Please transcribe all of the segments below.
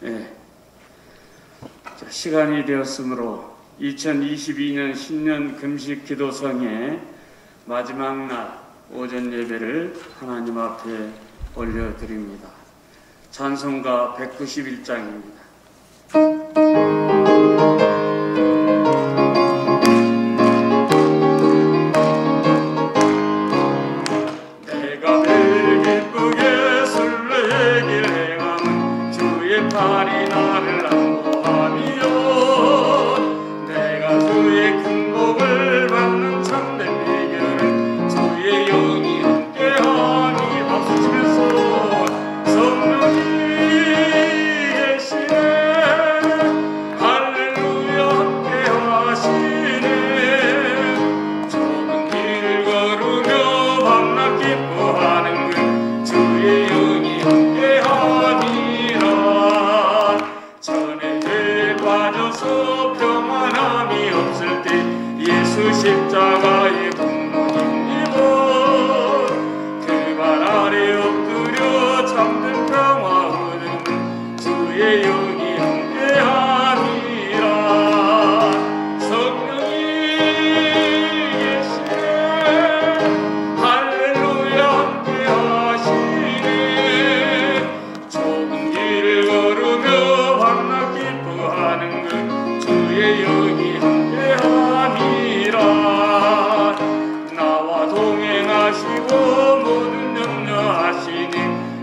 예. 자, 시간이 되었으므로 2022년 신년 금식 기도성의 마지막 날 오전 예배를 하나님 앞에 올려드립니다. 찬송가 191장입니다. 팔이 나를 안보하며 내가 주의 큰 복을 받는 참된 비결은 주의 영이 함께하니 박수 치면서 성령이 계시네 할렐루야 함께하시네 좁은 길을 걸으며 밤낮 기뻐하는 그 주의 영이 함께하니 빠져서 평안함이 없을 때 예수 십자가의 공로를 입어 그 발 아래 엎드려 참된 평화 얻는 주의 영이 함께하니라 성령이 계시네 할렐루야 함께하시네 좁은 길을 걸으며 밤낮 기뻐하는 주의 영이 함께함이라 나와 동행하시고 모든 염려하시니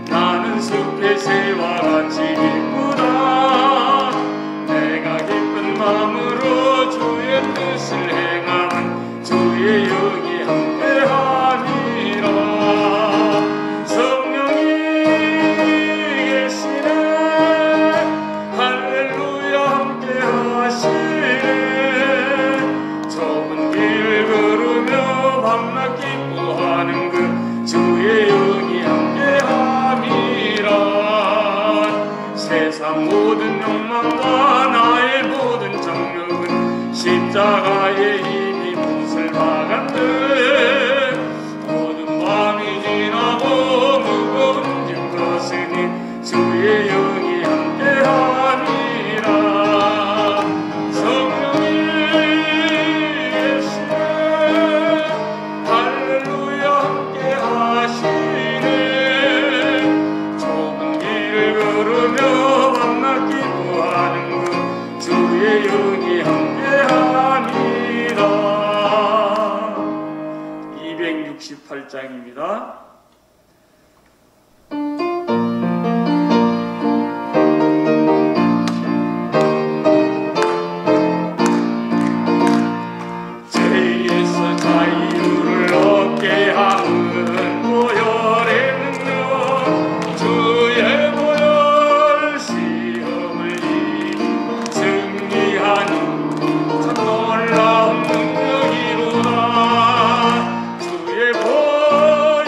나는 숲의 새와 같이 기쁘다 내가 기쁜 마음으로 주의 뜻을 행하는 주의 영이 함께함이라 성령이 계시네 할렐루야 함께하시네 좁은 길 걸으며 밤낮 기뻐하는 그 주의 영이 함께함이라 세상 모든 욕망과 나의 모든 정욕은 십자가의 힘이 못을 박았네 모든 밤이 지나고 무거운 짐 벗으니 주의 영이 함께하니라 영이 함께합니다. 268장입니다. 죄에서 자유를 얻게 하는 보혈의 능력 주의 보혈 시험을 이기고 참 놀라운 능력이로다 주의 보혈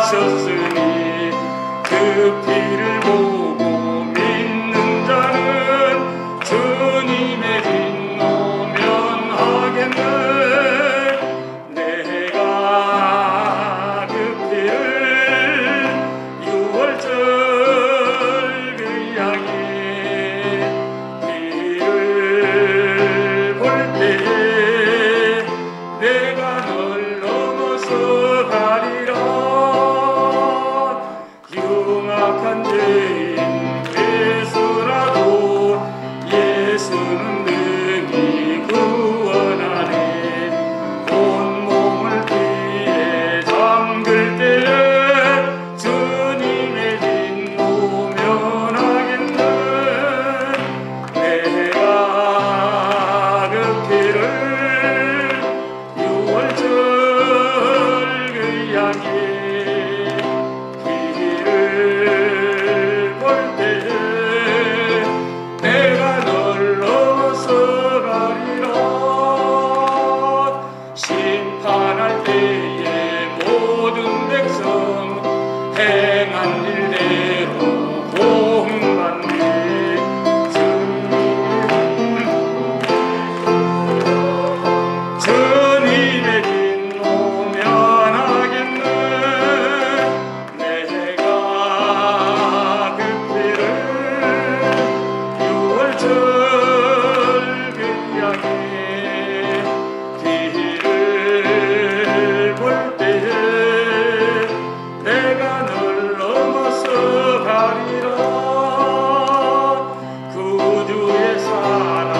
하셨으니 그 피를 보고 믿는 자는 주님의 진노 면하겠네. 내가 그 피를 유월절 그 양의 피를 볼 때에 내가 널 넘어서 가리라. 흉악한 죄인 되서라도 예수는 능히 구원하네. 온몸을 피에 잠글 때에 주님의 진노 면하겠네. 내가 그 피를 유월절 그 양의 피를 볼 때에 내가 널 넘어서 가리라. 심판할 때에 모든 백성 행한 일대로 보응받네. 주님의 진노 면하겠네. 내가 그 피를 유월절 그 양의 피를 볼 때에 내가 널 넘어서 가리라. 구주의 사랑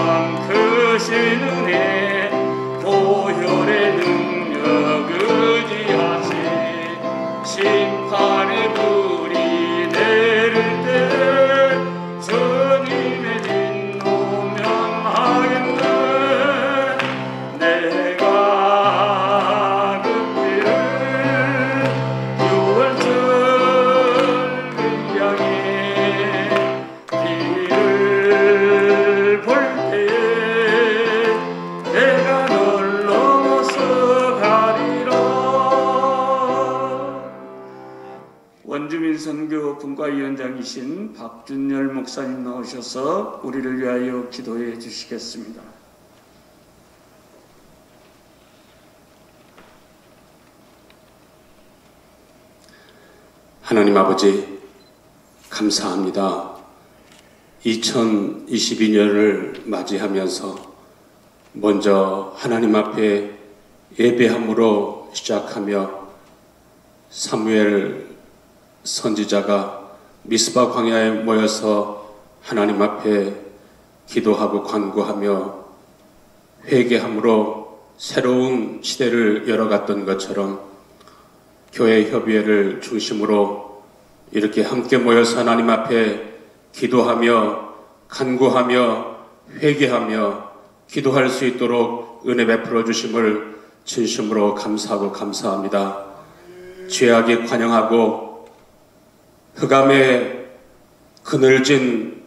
크신 은혜 보혈의 능력 의지하시. 심판의 불이 내릴 때 주님의 진노 면하겠네. 내가 그 피를 유월절 그 양의 피를 볼 때에 내가 널 넘어서 가리라. 원주민 선교 분과위원장이신 박준열 목사님 나오셔서 우리를 위하여 기도해 주시겠습니다. 하나님 아버지, 감사합니다. 2022년을 맞이하면서 먼저 하나님 앞에 예배함으로 시작하며 사무엘 선지자가 미스바 광야에 모여서 하나님 앞에 기도하고 간구하며 회개함으로 새로운 시대를 열어갔던 것처럼 교회 협의회를 중심으로 이렇게 함께 모여서 하나님 앞에 기도하며 간구하며 회개하며 기도할 수 있도록 은혜 베풀어 주심을 진심으로 감사하고 감사합니다. 죄악이 관영하고 흑암의 그늘진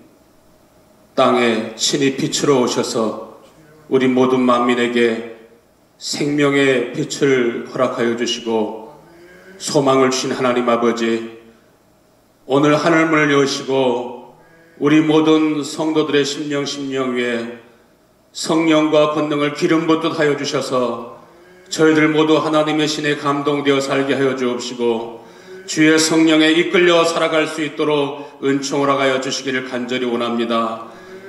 땅에 친히 빛으로 오셔서 우리 모든 만민에게 생명의 빛을 허락하여 주시고 소망을 주신 하나님 아버지, 오늘 하늘문을 여시고 우리 모든 성도들의 심령 위에 성령과 권능을 기름 붓듯 하여 주셔서 저희들 모두 하나님의 신에 감동되어 살게 하여 주옵시고 주의 성령에 이끌려 살아갈 수 있도록 은총을 허락하여 주시기를 간절히 원합니다.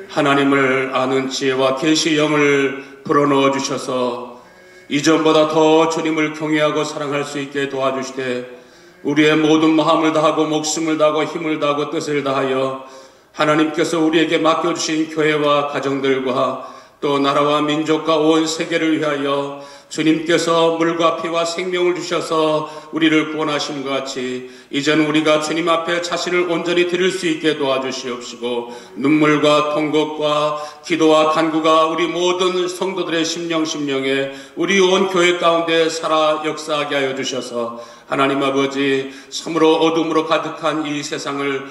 하나님을 아는 지혜와 계시의 영을 불어넣어 주셔서 이전보다 더 주님을 경외하고 사랑할 수 있게 도와주시되 우리의 모든 마음을 다하고 목숨을 다하고 힘을 다하고 뜻을 다하여 하나님께서 우리에게 맡겨주신 교회와 가정들과 또 나라와 민족과 온 세계를 위하여 주님께서 물과 피와 생명을 주셔서 우리를 구원하신 것 같이 이제는 우리가 주님 앞에 자신을 온전히 드릴 수 있게 도와주시옵시고 눈물과 통곡과 기도와 간구가 우리 모든 성도들의 심령에 우리 온 교회 가운데 살아 역사하게 하여 주셔서 하나님 아버지 참으로 어둠으로 가득한 이 세상을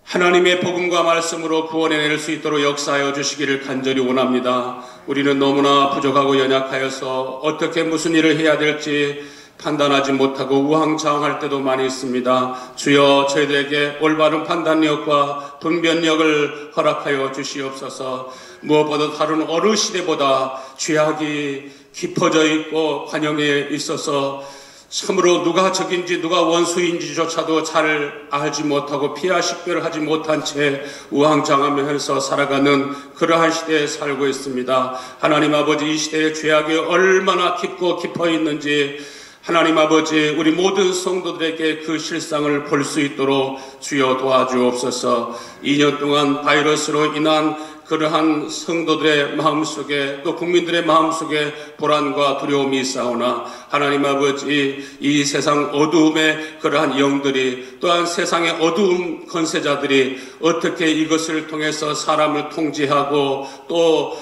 하나님의 복음과 말씀으로 구원해낼 수 있도록 역사하여 주시기를 간절히 원합니다. 우리는 너무나 부족하고 연약하여서 어떻게 무슨 일을 해야 될지 판단하지 못하고 우왕좌왕할 때도 많이 있습니다. 주여 저희들에게 올바른 판단력과 분별력을 허락하여 주시옵소서. 무엇보다 다른 어느 시대보다 죄악이 깊어져 있고 환영에 있어서 참으로 누가 적인지 누가 원수인지조차도 잘 알지 못하고 피하 식별하지 못한 채 우왕좌왕하면서 살아가는 그러한 시대에 살고 있습니다. 하나님 아버지, 이 시대의 죄악이 얼마나 깊고 깊어 있는지 하나님 아버지, 우리 모든 성도들에게 그 실상을 볼 수 있도록 주여 도와주옵소서. 2년 동안 바이러스로 인한 그러한 성도들의 마음속에 또 국민들의 마음속에 불안과 두려움이 있사오나 하나님 아버지, 이 세상 어두움의 그러한 영들이 또한 세상의 어두움 권세자들이 어떻게 이것을 통해서 사람을 통제하고 또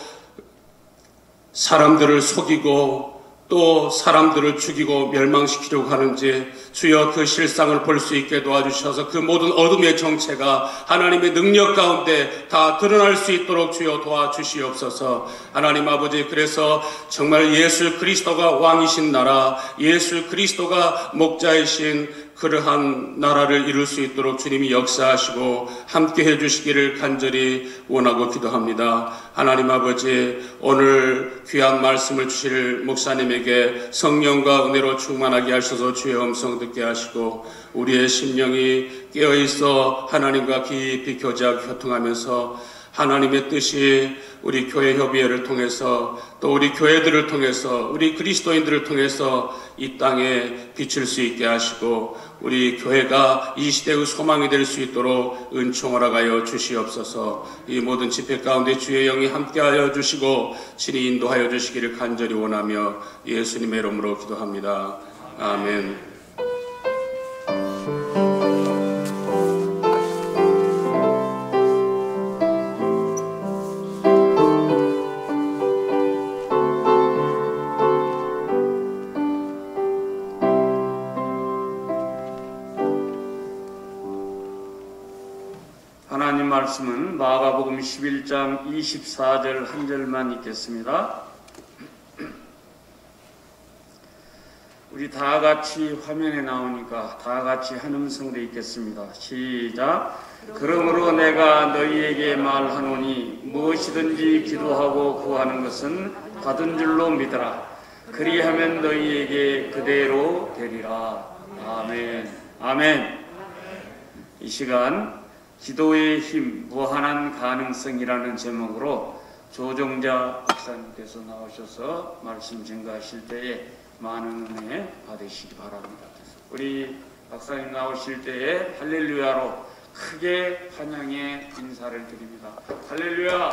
사람들을 속이고 또 사람들을 죽이고 멸망시키려고 하는지 주여 그 실상을 볼 수 있게 도와주셔서 그 모든 어둠의 정체가 하나님의 능력 가운데 다 드러날 수 있도록 주여 도와주시옵소서. 하나님 아버지, 그래서 정말 예수 그리스도가 왕이신 나라, 예수 그리스도가 목자이신 그러한 나라를 이룰 수 있도록 주님이 역사하시고 함께 해주시기를 간절히 원하고 기도합니다. 하나님 아버지, 오늘 귀한 말씀을 주실 목사님에게 성령과 은혜로 충만하게 하셔서 주의 음성 듣게 하시고 우리의 심령이 깨어있어 하나님과 깊이 교통하면서 하나님의 뜻이 우리 교회 협의회를 통해서 또 우리 교회들을 통해서 우리 그리스도인들을 통해서 이 땅에 비칠 수 있게 하시고 우리 교회가 이 시대의 소망이 될 수 있도록 은총 허락하여 주시옵소서. 이 모든 집회 가운데 주의 영이 함께하여 주시고 친히 인도하여 주시기를 간절히 원하며 예수님의 이름으로 기도합니다. 아멘. 하나님 말씀은 마가복음 11장 24절 한 절만 읽겠습니다. 우리 다 같이 화면에 나오니까 다 같이 한 음성으로 읽겠습니다. 시작. 그러므로 내가 너희에게 말하노니 무엇이든지 기도하고 구하는 것은 받은 줄로 믿으라. 그리하면 너희에게 그대로 되리라. 아멘. 아멘. 이 시간 기도의 힘, 무한한 가능성이라는 제목으로 조정자 박사님께서 나오셔서 말씀 증거하실 때에 많은 은혜 받으시기 바랍니다. 우리 박사님 나오실 때에 할렐루야로 크게 환영의 인사를 드립니다. 할렐루야!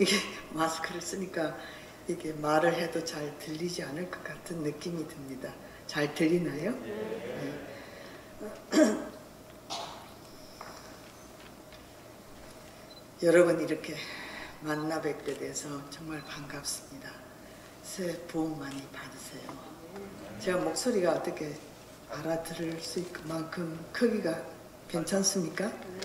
이게 마스크를 쓰니까 이게 말을 해도 잘 들리지 않을 것 같은 느낌이 듭니다. 잘 들리나요? 네. 여러분 이렇게 만나 뵙게 돼서 정말 반갑습니다. 새해 복 많이 받으세요. 제가 목소리가 어떻게 알아들을 수 있을 만큼 크기가 괜찮습니까? 네.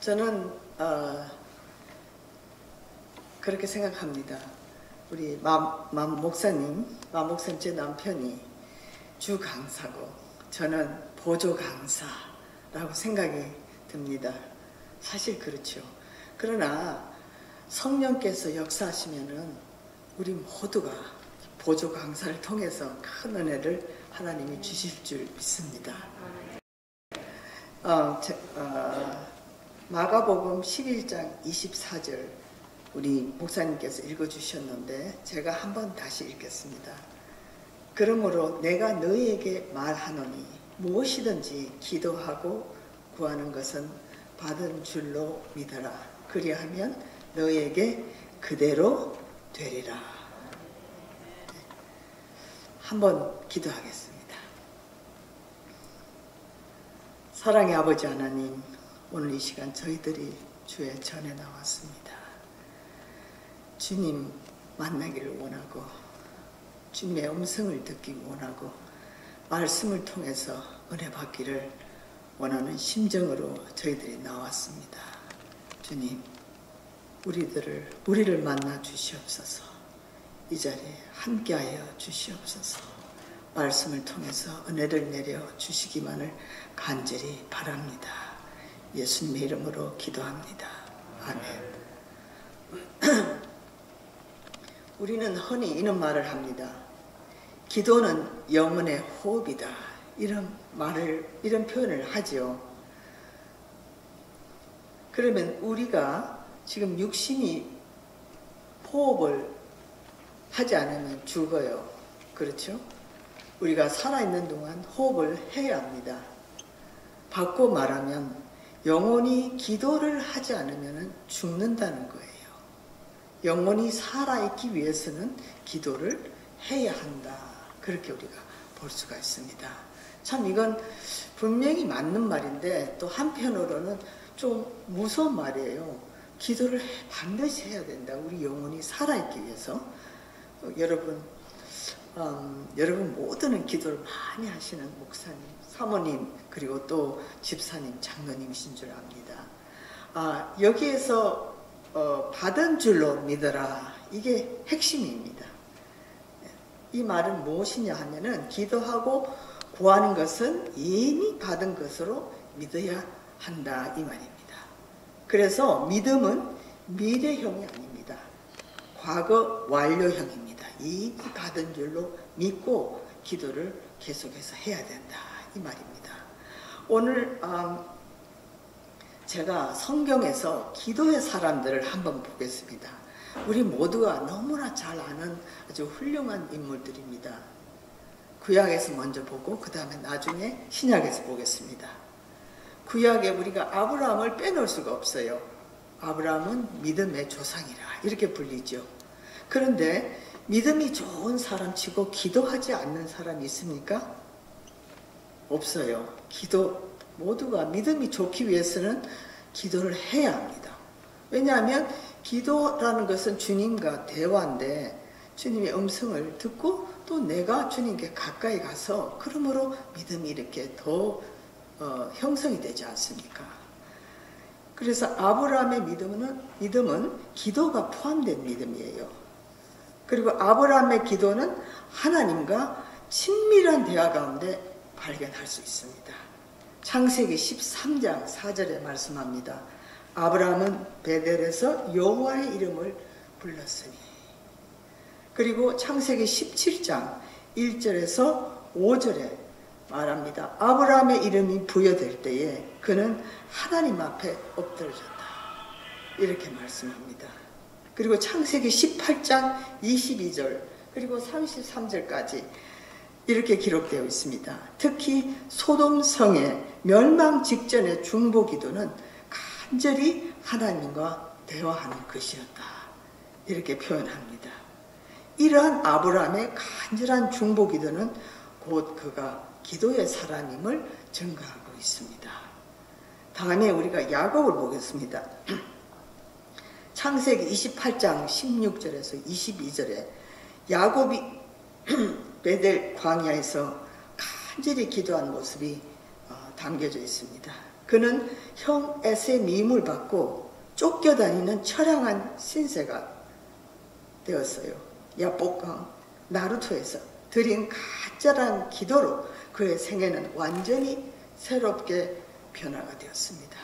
저는 그렇게 생각합니다. 우리 마 목사님 제 남편이 주 강사고 저는 보조 강사라고 생각이 듭니다. 사실 그렇죠. 그러나 성령께서 역사하시면은 우리 모두가 보조 강사를 통해서 큰 은혜를 하나님이 주실 줄 믿습니다. 마가복음 11장 24절 우리 목사님께서 읽어주셨는데 제가 한번 다시 읽겠습니다. 그러므로 내가 너희에게 말하노니 무엇이든지 기도하고 구하는 것은 받은 줄로 믿어라. 그리하면 너희에게 그대로 되리라. 한번 기도하겠습니다. 사랑의 아버지 하나님, 오늘 이 시간 저희들이 주의 전에 나왔습니다. 주님 만나기를 원하고 주님의 음성을 듣기 원하고 말씀을 통해서 은혜 받기를 원하는 심정으로 저희들이 나왔습니다. 주님, 우리를 만나 주시옵소서. 이 자리에 함께하여 주시옵소서. 말씀을 통해서 은혜를 내려 주시기만을 간절히 바랍니다. 예수님의 이름으로 기도합니다. 아멘. 우리는 흔히 이런 말을 합니다. 기도는 영혼의 호흡이다. 이런 표현을 하죠. 그러면 우리가 지금 육신이 호흡을 하지 않으면 죽어요. 그렇죠? 우리가 살아있는 동안 호흡을 해야 합니다. 바꿔 말하면 영혼이 기도를 하지 않으면 죽는다는 거예요. 영혼이 살아있기 위해서는 기도를 해야 한다. 그렇게 우리가 볼 수가 있습니다. 참 이건 분명히 맞는 말인데 또 한편으로는 좀 무서운 말이에요. 기도를 반드시 해야 된다. 우리 영혼이 살아있기 위해서. 여러분 모두는 기도를 많이 하시는 목사님, 사모님, 그리고 또 집사님, 장로님이신 줄 압니다. 여기에서 받은 줄로 믿어라. 이게 핵심입니다. 이 말은 무엇이냐 하면은 기도하고 구하는 것은 이미 받은 것으로 믿어야 한다 이 말입니다. 그래서 믿음은 미래형이 아닙니다. 과거 완료형입니다. 이미 받은 줄로 믿고 기도를 계속해서 해야 된다 이 말입니다. 오늘 제가 성경에서 기도의 사람들을 한번 보겠습니다. 우리 모두가 너무나 잘 아는 아주 훌륭한 인물들입니다. 구약에서 먼저 보고 그 다음에 나중에 신약에서 보겠습니다. 구약에 우리가 아브라함을 빼놓을 수가 없어요. 아브라함은 믿음의 조상이라 이렇게 불리죠. 그런데 믿음이 좋은 사람치고 기도하지 않는 사람이 있습니까? 없어요. 모두가 믿음이 좋기 위해서는 기도를 해야 합니다. 왜냐하면 기도라는 것은 주님과 대화인데 주님의 음성을 듣고 또 내가 주님께 가까이 가서 그러므로 믿음이 이렇게 더 형성이 되지 않습니까? 그래서 아브라함의 믿음은 기도가 포함된 믿음이에요. 그리고 아브라함의 기도는 하나님과 친밀한 대화 가운데 발견할 수 있습니다. 창세기 13장 4절에 말씀합니다. 아브라함은 베델에서 여호와의 이름을 불렀으니. 그리고 창세기 17장 1절에서 5절에 말합니다. 아브라함의 이름이 부여될 때에 그는 하나님 앞에 엎드러졌다. 이렇게 말씀합니다. 그리고 창세기 18장 22절 그리고 33절까지 이렇게 기록되어 있습니다. 특히 소돔 성의 멸망 직전의 중보기도는 간절히 하나님과 대화하는 것이었다. 이렇게 표현합니다. 이러한 아브라함의 간절한 중보기도는 곧 그가 기도의 사람임을 증거하고 있습니다. 다음에 우리가 야곱을 보겠습니다. 창세기 28장 16절에서 22절에 야곱이 베델 광야에서 간절히 기도한 모습이 담겨져 있습니다. 그는 형 에세의 미움을 받고 쫓겨다니는 처량한 신세가 되었어요. 야복강 나루토에서 드린 간절한 기도로 그의 생애는 완전히 새롭게 변화가 되었습니다.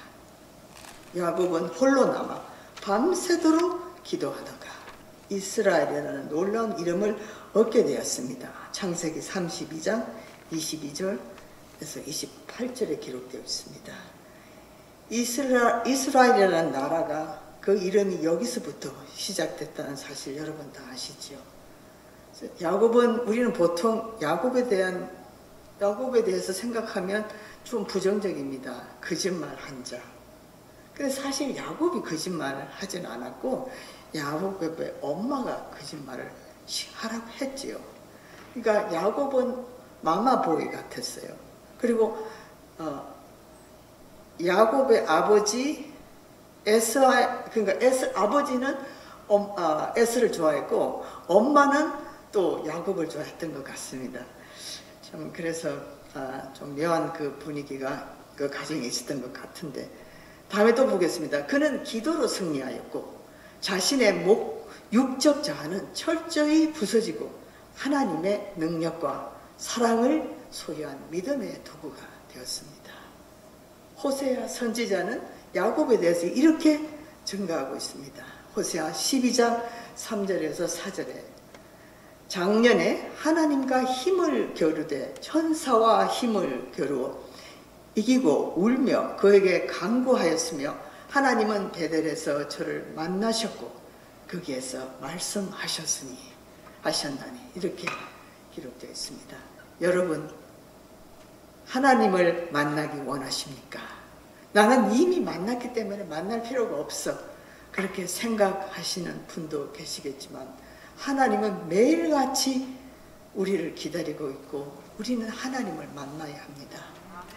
야곱은 홀로 남아 밤새도록 기도하다가 이스라엘이라는 놀라운 이름을 얻게 되었습니다. 창세기 32장 22절에서 28절에 기록되어 있습니다. 이스라엘이라는 나라가 그 이름이 여기서부터 시작됐다는 사실 여러분 다 아시죠? 야곱은 우리는 보통 야곱에 대해서 생각하면 좀 부정적입니다. 거짓말한 자. 근데 사실 야곱이 거짓말을 하진 않았고 야곱의 엄마가 거짓말을 하라고 했지요. 그러니까 야곱은 마마보이 같았어요. 그리고 야곱의 아버지 아버지는 에스를 좋아했고 엄마는 또 야곱을 좋아했던 것 같습니다. 좀 그래서 좀 묘한 그 분위기가 그 가정에 있었던 것 같은데, 다음에 또 보겠습니다. 그는 기도로 승리하였고 자신의 육적 자아는 철저히 부서지고 하나님의 능력과 사랑을 소유한 믿음의 도구가 되었습니다. 호세아 선지자는 야곱에 대해서 이렇게 증가하고 있습니다. 호세아 12장 3절에서 4절에 작년에 하나님과 힘을 겨루되 천사와 힘을 겨루어 이기고 울며 그에게 간구하였으며 하나님은 베델에서 저를 만나셨고 거기에서 말씀하셨으니 하셨나니 이렇게 기록되어 있습니다. 여러분, 하나님을 만나기 원하십니까? 나는 이미 만났기 때문에 만날 필요가 없어, 그렇게 생각하시는 분도 계시겠지만 하나님은 매일같이 우리를 기다리고 있고 우리는 하나님을 만나야 합니다.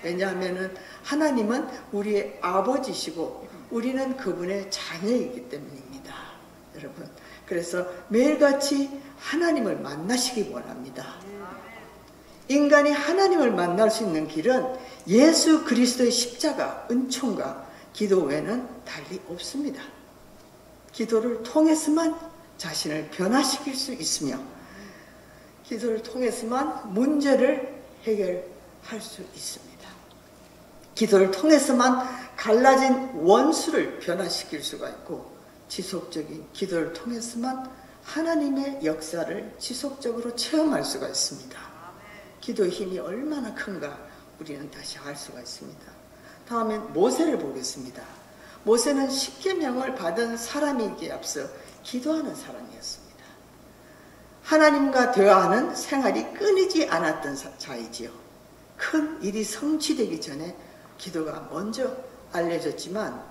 왜냐하면 하나님은 우리의 아버지시고 우리는 그분의 자녀이기 때문입니다. 여러분, 그래서 매일같이 하나님을 만나시기 원합니다. 인간이 하나님을 만날 수 있는 길은 예수 그리스도의 십자가, 은총과 기도 외에는 달리 없습니다. 기도를 통해서만 자신을 변화시킬 수 있으며 기도를 통해서만 문제를 해결할 수 있습니다. 기도를 통해서만 갈라진 원수를 변화시킬 수가 있고 지속적인 기도를 통해서만 하나님의 역사를 지속적으로 체험할 수가 있습니다. 기도의 힘이 얼마나 큰가 우리는 다시 알 수가 있습니다. 다음엔 모세를 보겠습니다. 모세는 십계명을 받은 사람이기에 앞서 기도하는 사람이었습니다. 하나님과 대화하는 생활이 끊이지 않았던 자이지요. 큰 일이 성취되기 전에 기도가 먼저 알려졌지만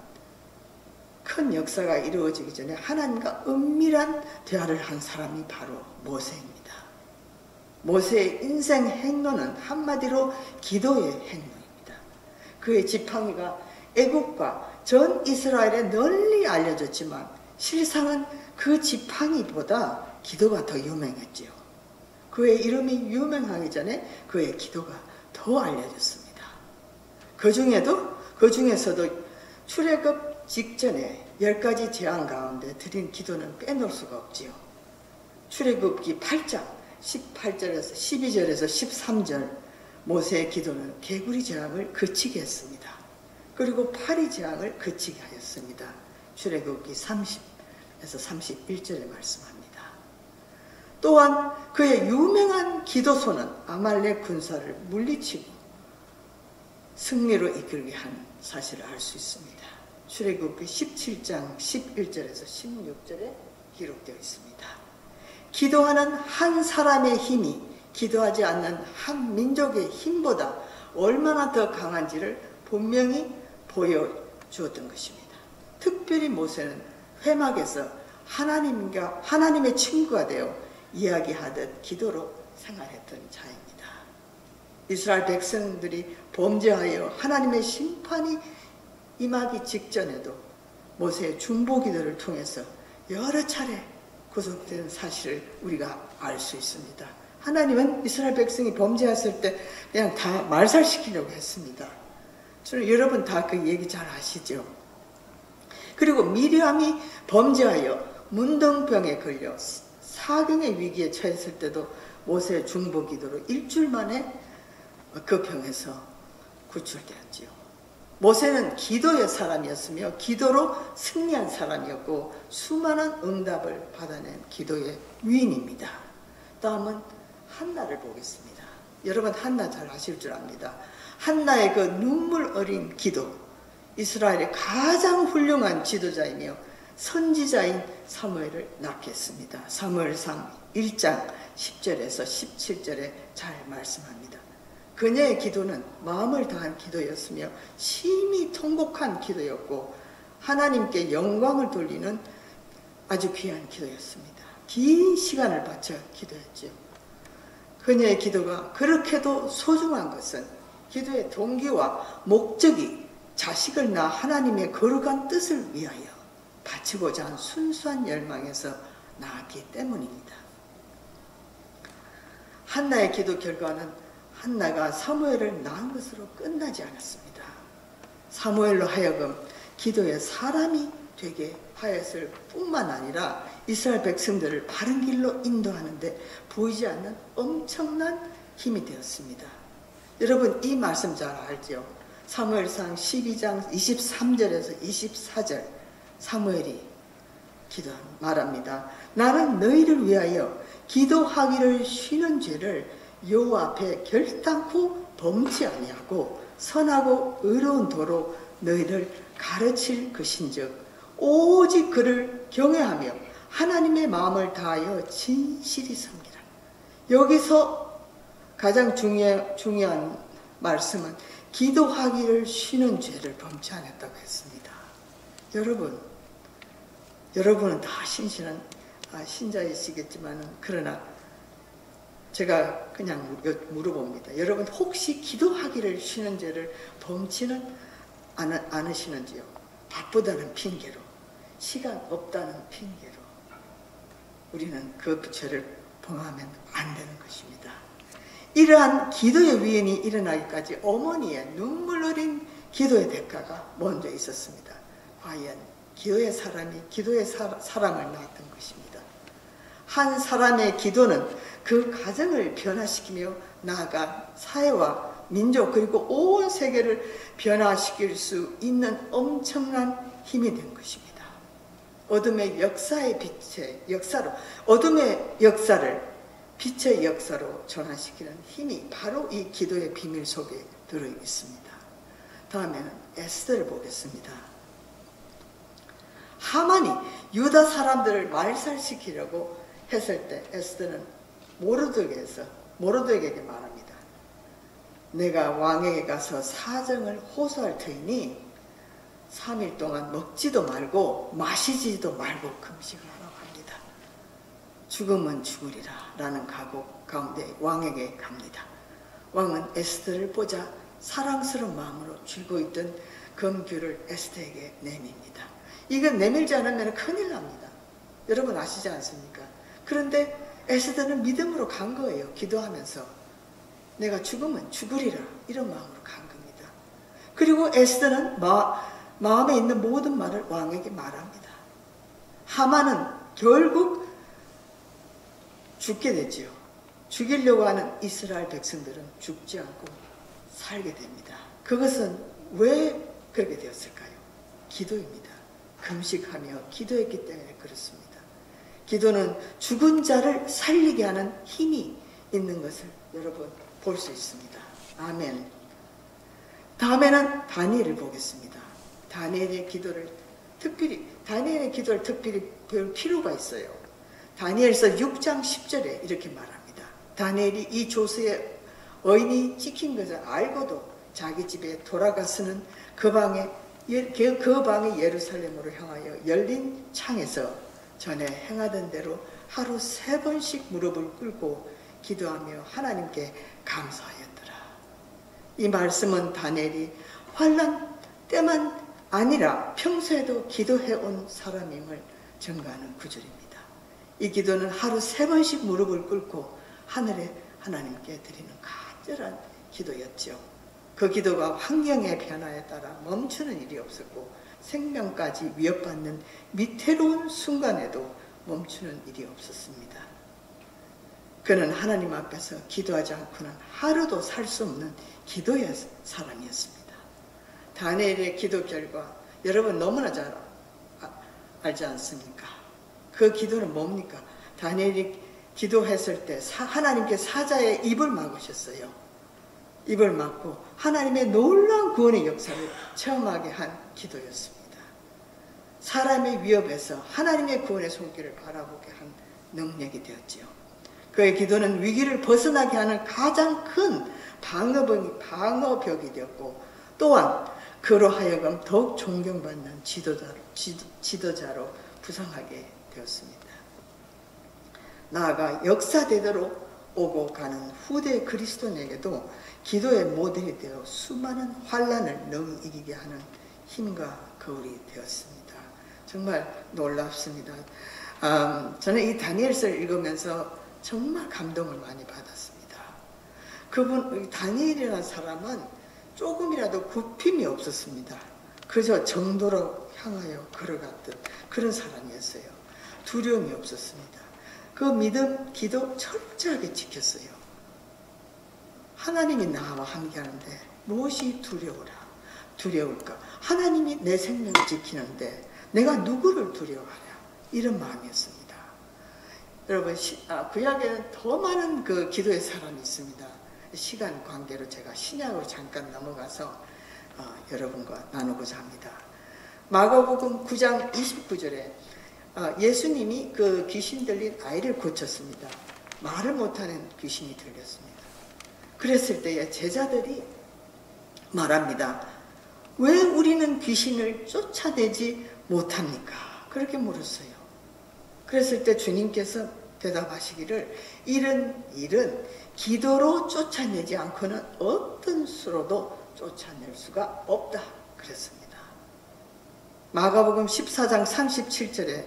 큰 역사가 이루어지기 전에 하나님과 은밀한 대화를 한 사람이 바로 모세입니다. 모세의 인생 행로는 한마디로 기도의 행로입니다. 그의 지팡이가 애국과 전 이스라엘에 널리 알려졌지만 실상은 그 지팡이보다 기도가 더 유명했지요. 그의 이름이 유명하기 전에 그의 기도가 더 알려졌습니다. 그 중에서도 출애굽 직전에 10가지 재앙 가운데 드린 기도는 빼놓을 수가 없지요. 출애굽기 8장 18절에서 12절에서 13절 모세의 기도는 개구리 재앙을 그치게 했습니다. 그리고 파리 재앙을 그치게 하였습니다. 출애굽기 30에서 31절에 말씀합니다. 또한 그의 유명한 기도소는 아말렉 군사를 물리치고 승리로 이끌게 한 사실을 알 수 있습니다. 출애굽기 17장 11절에서 16절에 기록되어 있습니다. 기도하는 한 사람의 힘이 기도하지 않는 한 민족의 힘보다 얼마나 더 강한지를 분명히 보여주었던 것입니다. 특별히 모세는 회막에서 하나님의 친구가 되어 이야기하듯 기도로 생활했던 자입니다. 이스라엘 백성들이 범죄하여 하나님의 심판이 임하기 직전에도 모세의 중보기도를 통해서 여러 차례 구속된 사실을 우리가 알 수 있습니다. 하나님은 이스라엘 백성이 범죄했을 때 그냥 다 말살시키려고 했습니다. 저는 여러분 다 그 얘기 잘 아시죠? 그리고 미리암이 범죄하여 문둥병에 걸려 사경의 위기에 처했을 때도 모세의 중보기도로 일주일 만에 그 병에서 구출되었지요. 모세는 기도의 사람이었으며 기도로 승리한 사람이었고 수많은 응답을 받아낸 기도의 위인입니다. 다음은 한나를 보겠습니다. 여러분 한나 잘 아실 줄 압니다. 한나의 그 눈물 어린 기도, 이스라엘의 가장 훌륭한 지도자이며 선지자인 사무엘을 낳게 했습니다. 사무엘상 1장 10절에서 17절에 잘 말씀합니다. 그녀의 기도는 마음을 다한 기도였으며 심히 통곡한 기도였고 하나님께 영광을 돌리는 아주 귀한 기도였습니다. 긴 시간을 바쳐 기도했죠. 그녀의 기도가 그렇게도 소중한 것은 기도의 동기와 목적이 자식을 낳아 하나님의 거룩한 뜻을 위하여 바치고자 한 순수한 열망에서 나왔기 때문입니다. 한나의 기도 결과는 한나가 사무엘을 낳은 것으로 끝나지 않았습니다. 사무엘로 하여금 기도의 사람이 되게 하였을 뿐만 아니라 이스라엘 백성들을 바른 길로 인도하는데 보이지 않는 엄청난 힘이 되었습니다. 여러분 이 말씀 잘 알죠? 사무엘상 12장 23절에서 24절 사무엘이 말합니다. 나는 너희를 위하여 기도하기를 쉬는 죄를 여호와 앞에 결단코 범치 아니하고 선하고 의로운 도로 너희를 가르칠 것인즉 오직 그를 경외하며 하나님의 마음을 다하여 진실히 섬기라. 여기서 가장 중요한 말씀은 기도하기를 쉬는 죄를 범치 않았다고 했습니다. 여러분은 다 신실한 신자이시겠지만 그러나 제가 그냥 물어봅니다. 여러분 혹시 기도하기를 쉬는 죄를 범치는 않으시는지요? 바쁘다는 핑계로, 시간 없다는 핑계로 우리는 그 죄를 범하면 안 되는 것입니다. 이러한 기도의 위인이 일어나기까지 어머니의 눈물 어린 기도의 대가가 먼저 있었습니다. 과연 기도의 사람을 낳았던 것입니다. 한 사람의 기도는 그 가정을 변화시키며 나아가 사회와 민족 그리고 온 세계를 변화시킬 수 있는 엄청난 힘이 된 것입니다. 어둠의 역사의 어둠의 역사를 빛의 역사로 전환시키는 힘이 바로 이 기도의 비밀 속에 들어 있습니다. 다음에는 에스더를 보겠습니다. 하만이 유다 사람들을 말살시키려고 했을 때 에스더는 모르드에게 말합니다. 내가 왕에게 가서 사정을 호소할 터이니 3일 동안 먹지도 말고 마시지도 말고 금식을 하라고 합니다. 죽으면 죽으리라 라는 각오 가운데 왕에게 갑니다. 왕은 에스더를 보자 사랑스러운 마음으로 쥐고 있던 금규를 에스더에게 내밉니다. 이건 내밀지 않으면 큰일 납니다. 여러분 아시지 않습니까? 그런데 에스더는 믿음으로 간 거예요. 기도하면서 내가 죽으면 죽으리라 이런 마음으로 간 겁니다. 그리고 에스더는 마음에 있는 모든 말을 왕에게 말합니다. 하만은 결국 죽게 되지요. 죽이려고 하는 이스라엘 백성들은 죽지 않고 살게 됩니다. 그것은 왜 그렇게 되었을까요? 기도입니다. 금식하며 기도했기 때문에 그렇습니다. 기도는 죽은 자를 살리게 하는 힘이 있는 것을 여러분 볼 수 있습니다. 아멘. 다음에는 다니엘을 보겠습니다. 다니엘의 기도를 특별히 볼 필요가 있어요. 다니엘서 6장 10절에 이렇게 말합니다. 다니엘이 이 조서에 어인이 찍힌 것을 알고도 자기 집에 돌아가서는 그 방에 예루살렘으로 향하여 열린 창에서 전에 행하던 대로 하루 3번씩 무릎을 꿇고 기도하며 하나님께 감사하였더라. 이 말씀은 다니엘이 환난 때만 아니라 평소에도 기도해온 사람임을 증거하는 구절입니다. 이 기도는 하루 3번씩 무릎을 꿇고 하늘에 하나님께 드리는 간절한 기도였죠. 그 기도가 환경의 변화에 따라 멈추는 일이 없었고 생명까지 위협받는 위태로운 순간에도 멈추는 일이 없었습니다. 그는 하나님 앞에서 기도하지 않고는 하루도 살 수 없는 기도의 사람이었습니다. 다니엘의 기도 결과 여러분 너무나 잘 알지 않습니까? 그 기도는 뭡니까? 다니엘이 기도했을 때 하나님께 사자의 입을 막으셨어요. 입을 막고 하나님의 놀라운 구원의 역사를 체험하게 한 기도였습니다. 사람의 위협에서 하나님의 구원의 손길을 바라보게 한 능력이 되었지요. 그의 기도는 위기를 벗어나게 하는 가장 큰 방어벽이 되었고, 또한 그로 하여금 더욱 존경받는 지도자로 부상하게 되었습니다. 나아가 역사대대로 오고 가는 후대 그리스도인에게도 기도의 모델이 되어 수많은 환난을 능히 이기게 하는 힘과 거울이 되었습니다. 정말 놀랍습니다. 저는 이 다니엘서를 읽으면서 정말 감동을 많이 받았습니다. 다니엘이라는 사람은 조금이라도 굽힘이 없었습니다. 그저 정도로 향하여 걸어갔던 그런 사람이었어요. 두려움이 없었습니다. 그 믿음, 기도 철저하게 지켰어요. 하나님이 나와 함께 하는데 무엇이 두려울까? 하나님이 내 생명을 지키는데 내가 누구를 두려워하랴? 이런 마음이었습니다. 여러분, 구약에는 더 많은 그 기도의 사람이 있습니다. 시간 관계로 제가 신약으로 잠깐 넘어가서 여러분과 나누고자 합니다. 마가복음 9장 29절에 예수님이 그 귀신 들린 아이를 고쳤습니다. 말을 못하는 귀신이 들렸습니다. 그랬을 때에 제자들이 말합니다. 왜 우리는 귀신을 쫓아내지 못합니까? 그렇게 물었어요. 그랬을 때 주님께서 대답하시기를 이런 일은 기도로 쫓아내지 않고는 어떤 수로도 쫓아낼 수가 없다 그랬습니다. 마가복음 14장 37절에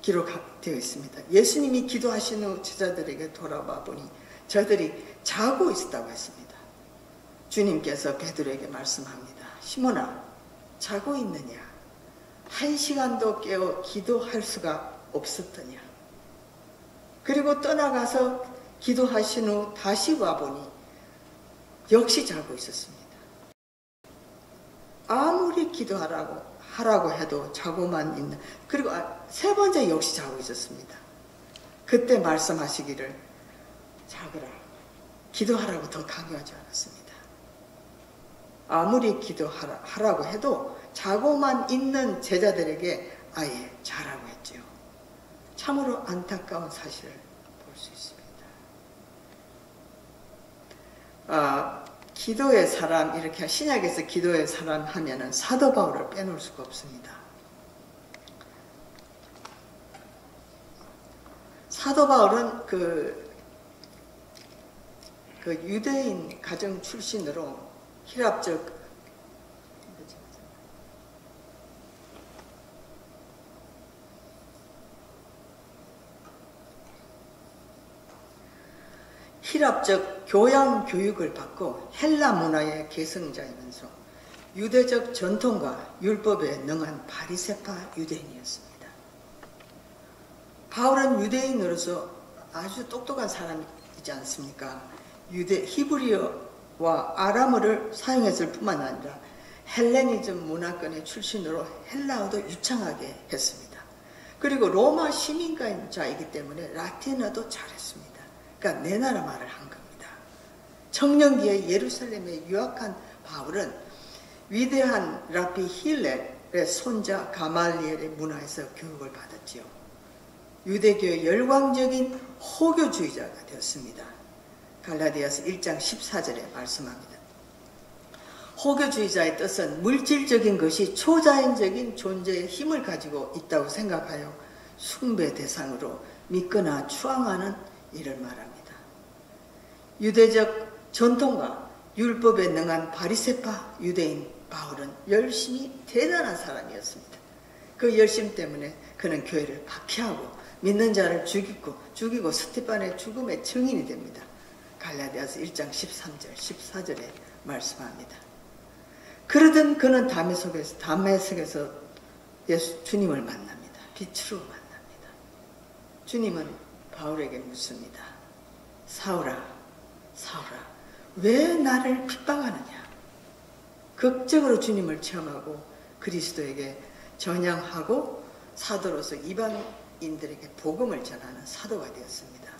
기록되어 있습니다. 예수님이 기도하신 후 제자들에게 돌아와 보니 저들이 자고 있었다고 했습니다. 주님께서 베드로에게 말씀합니다. 시몬아, 자고 있느냐? 1시간도 깨어 기도할 수가 없었더냐? 그리고 떠나가서 기도하신 후 다시 와보니 역시 자고 있었습니다. 아무리 하라고 해도 자고만 있는, 그리고 세 번째 역시 자고 있었습니다. 그때 말씀하시기를 자거라, 기도하라고 더 강요하지 않았습니다. 아무리 기도하라고 해도 자고만 있는 제자들에게 아예 자라고 했지요. 참으로 안타까운 사실을 볼 수 있습니다. 기도의 사람, 이렇게 신약에서 기도의 사람 하면은 사도 바울을 빼놓을 수가 없습니다. 사도 바울은 그 유대인 가정 출신으로 힐랍적 교양 교육을 받고 헬라 문화의 계승자이면서 유대적 전통과 율법에 능한 바리새파 유대인이었습니다. 바울은 유대인으로서 아주 똑똑한 사람이지 않습니까? 히브리어와 아람어를 사용했을 뿐만 아니라 헬레니즘 문화권의 출신으로 헬라어도 유창하게 했습니다. 그리고 로마 시민자이기 때문에 라틴어도 잘했습니다. 그러니까 내 나라 말을 한 겁니다. 청년기에 예루살렘에 유학한 바울은 위대한 라비 힐렐의 손자 가말리엘의 문화에서 교육을 받았지요. 유대교의 열광적인 호교주의자가 되었습니다. 갈라디아서 1장 14절에 말씀합니다. 호교주의자의 뜻은 물질적인 것이 초자연적인 존재의 힘을 가지고 있다고 생각하여 숭배 대상으로 믿거나 추앙하는 이를 말합니다. 유대적 전통과 율법에 능한 바리새파 유대인 바울은 열심히 대단한 사람이었습니다. 그 열심 때문에 그는 교회를 박해하고 믿는 자를 죽이고 스데반의 죽음의 증인이 됩니다. 갈라디아서 1장 13절 14절에 말씀합니다. 그러던 그는 담에색에서 주님을 만납니다. 빛으로 만납니다. 주님은 바울에게 묻습니다. 사울아, 사울아, 왜 나를 핍박하느냐? 극적으로 주님을 체험하고 그리스도에게 전향하고 사도로서 이방인들에게 복음을 전하는 사도가 되었습니다.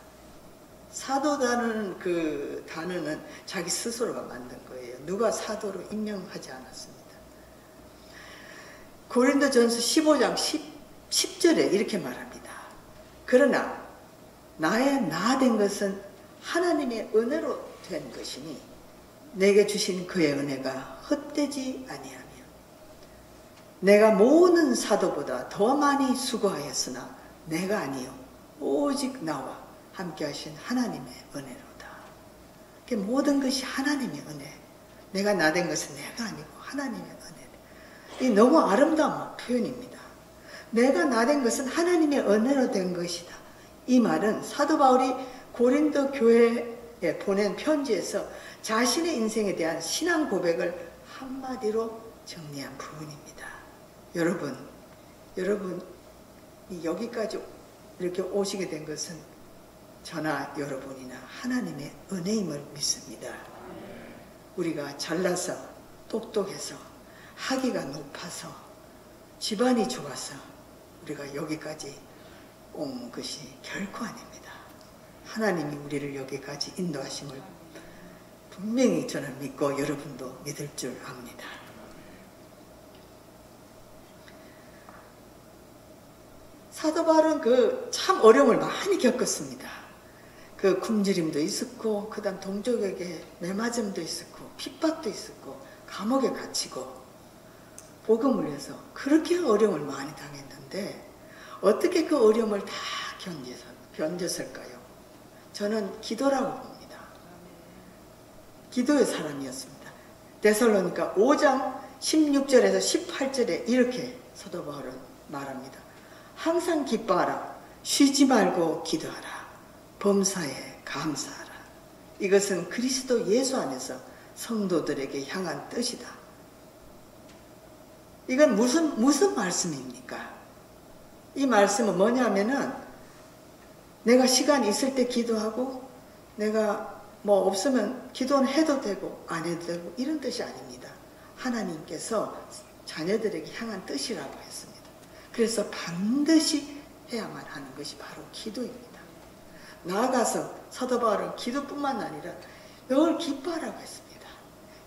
사도라는 그 단어는 자기 스스로가 만든 거예요. 누가 사도로 임명하지 않았습니다. 고린도전서 15장 10절에 이렇게 말합니다. 그러나 나의 나 된 것은 하나님의 은혜로 된 것이니 내게 주신 그의 은혜가 헛되지 아니하며 내가 모든 사도보다 더 많이 수고하였으나 내가 아니요 오직 나와 함께 하신 하나님의 은혜로다. 모든 것이 하나님의 은혜. 내가 나 된 것은 내가 아니고 하나님의 은혜. 이 너무 아름다운 표현입니다. 내가 나 된 것은 하나님의 은혜로 된 것이다. 이 말은 사도 바울이 고린도 교회에 보낸 편지에서 자신의 인생에 대한 신앙 고백을 한마디로 정리한 부분입니다. 여러분이 여기까지 이렇게 오시게 된 것은 저나 여러분이나 하나님의 은혜임을 믿습니다. 우리가 잘나서 똑똑해서 학위가 높아서 집안이 좋아서 우리가 여기까지 온 것이 결코 아닙니다. 하나님이 우리를 여기까지 인도하심을 분명히 저는 믿고 여러분도 믿을 줄 압니다. 사도 바울은 참 어려움을 많이 겪었습니다. 굶주림도 있었고, 그 다음 동족에게 매맞음도 있었고, 핍박도 있었고, 감옥에 갇히고, 복음을 위해서 그렇게 어려움을 많이 당했는데, 어떻게 그 어려움을 다 견뎠을까요? 저는 기도라고 봅니다. 기도의 사람이었습니다. 데살로니가 5장 16절에서 18절에 이렇게 사도 바울은 말합니다. 항상 기뻐하라. 쉬지 말고 기도하라. 범사에 감사하라. 이것은 그리스도 예수 안에서 성도들에게 향한 뜻이다. 이건 무슨 말씀입니까? 이 말씀은 뭐냐면은 내가 시간이 있을 때 기도하고 내가 뭐 없으면 기도는 해도 되고 안 해도 되고 이런 뜻이 아닙니다. 하나님께서 자녀들에게 향한 뜻이라고 했습니다. 그래서 반드시 해야만 하는 것이 바로 기도입니다. 나아가서 사도 바울은 기도뿐만 아니라 늘 기뻐하라고 했습니다.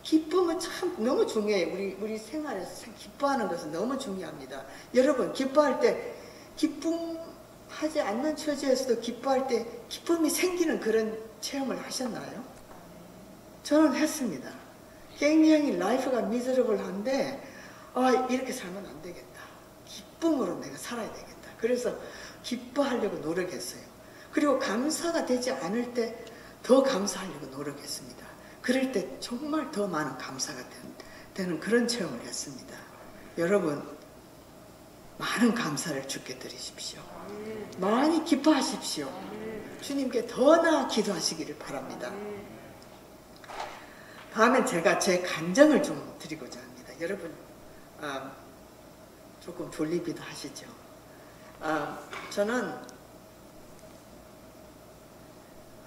기쁨은 참 너무 중요해요. 우리 생활에서 기뻐하는 것은 너무 중요합니다. 여러분 기뻐할 때 기쁨하지 않는 처지에서도 기뻐할 때 기쁨이 생기는 그런 체험을 하셨나요? 저는 했습니다. 굉장히 라이프가 미저러블한데 이렇게 살면 안 되겠다. 기쁨으로 내가 살아야 되겠다. 그래서 기뻐하려고 노력했어요. 그리고 감사가 되지 않을 때 더 감사하려고 노력했습니다. 그럴 때 정말 더 많은 감사가 되는 그런 체험을 했습니다. 여러분 많은 감사를 주께 드리십시오. 많이 기뻐하십시오. 주님께 더 나아 기도하시기를 바랍니다. 다음엔 제가 제 간증을 좀 드리고자 합니다. 여러분 조금 졸리기도 하시죠. 저는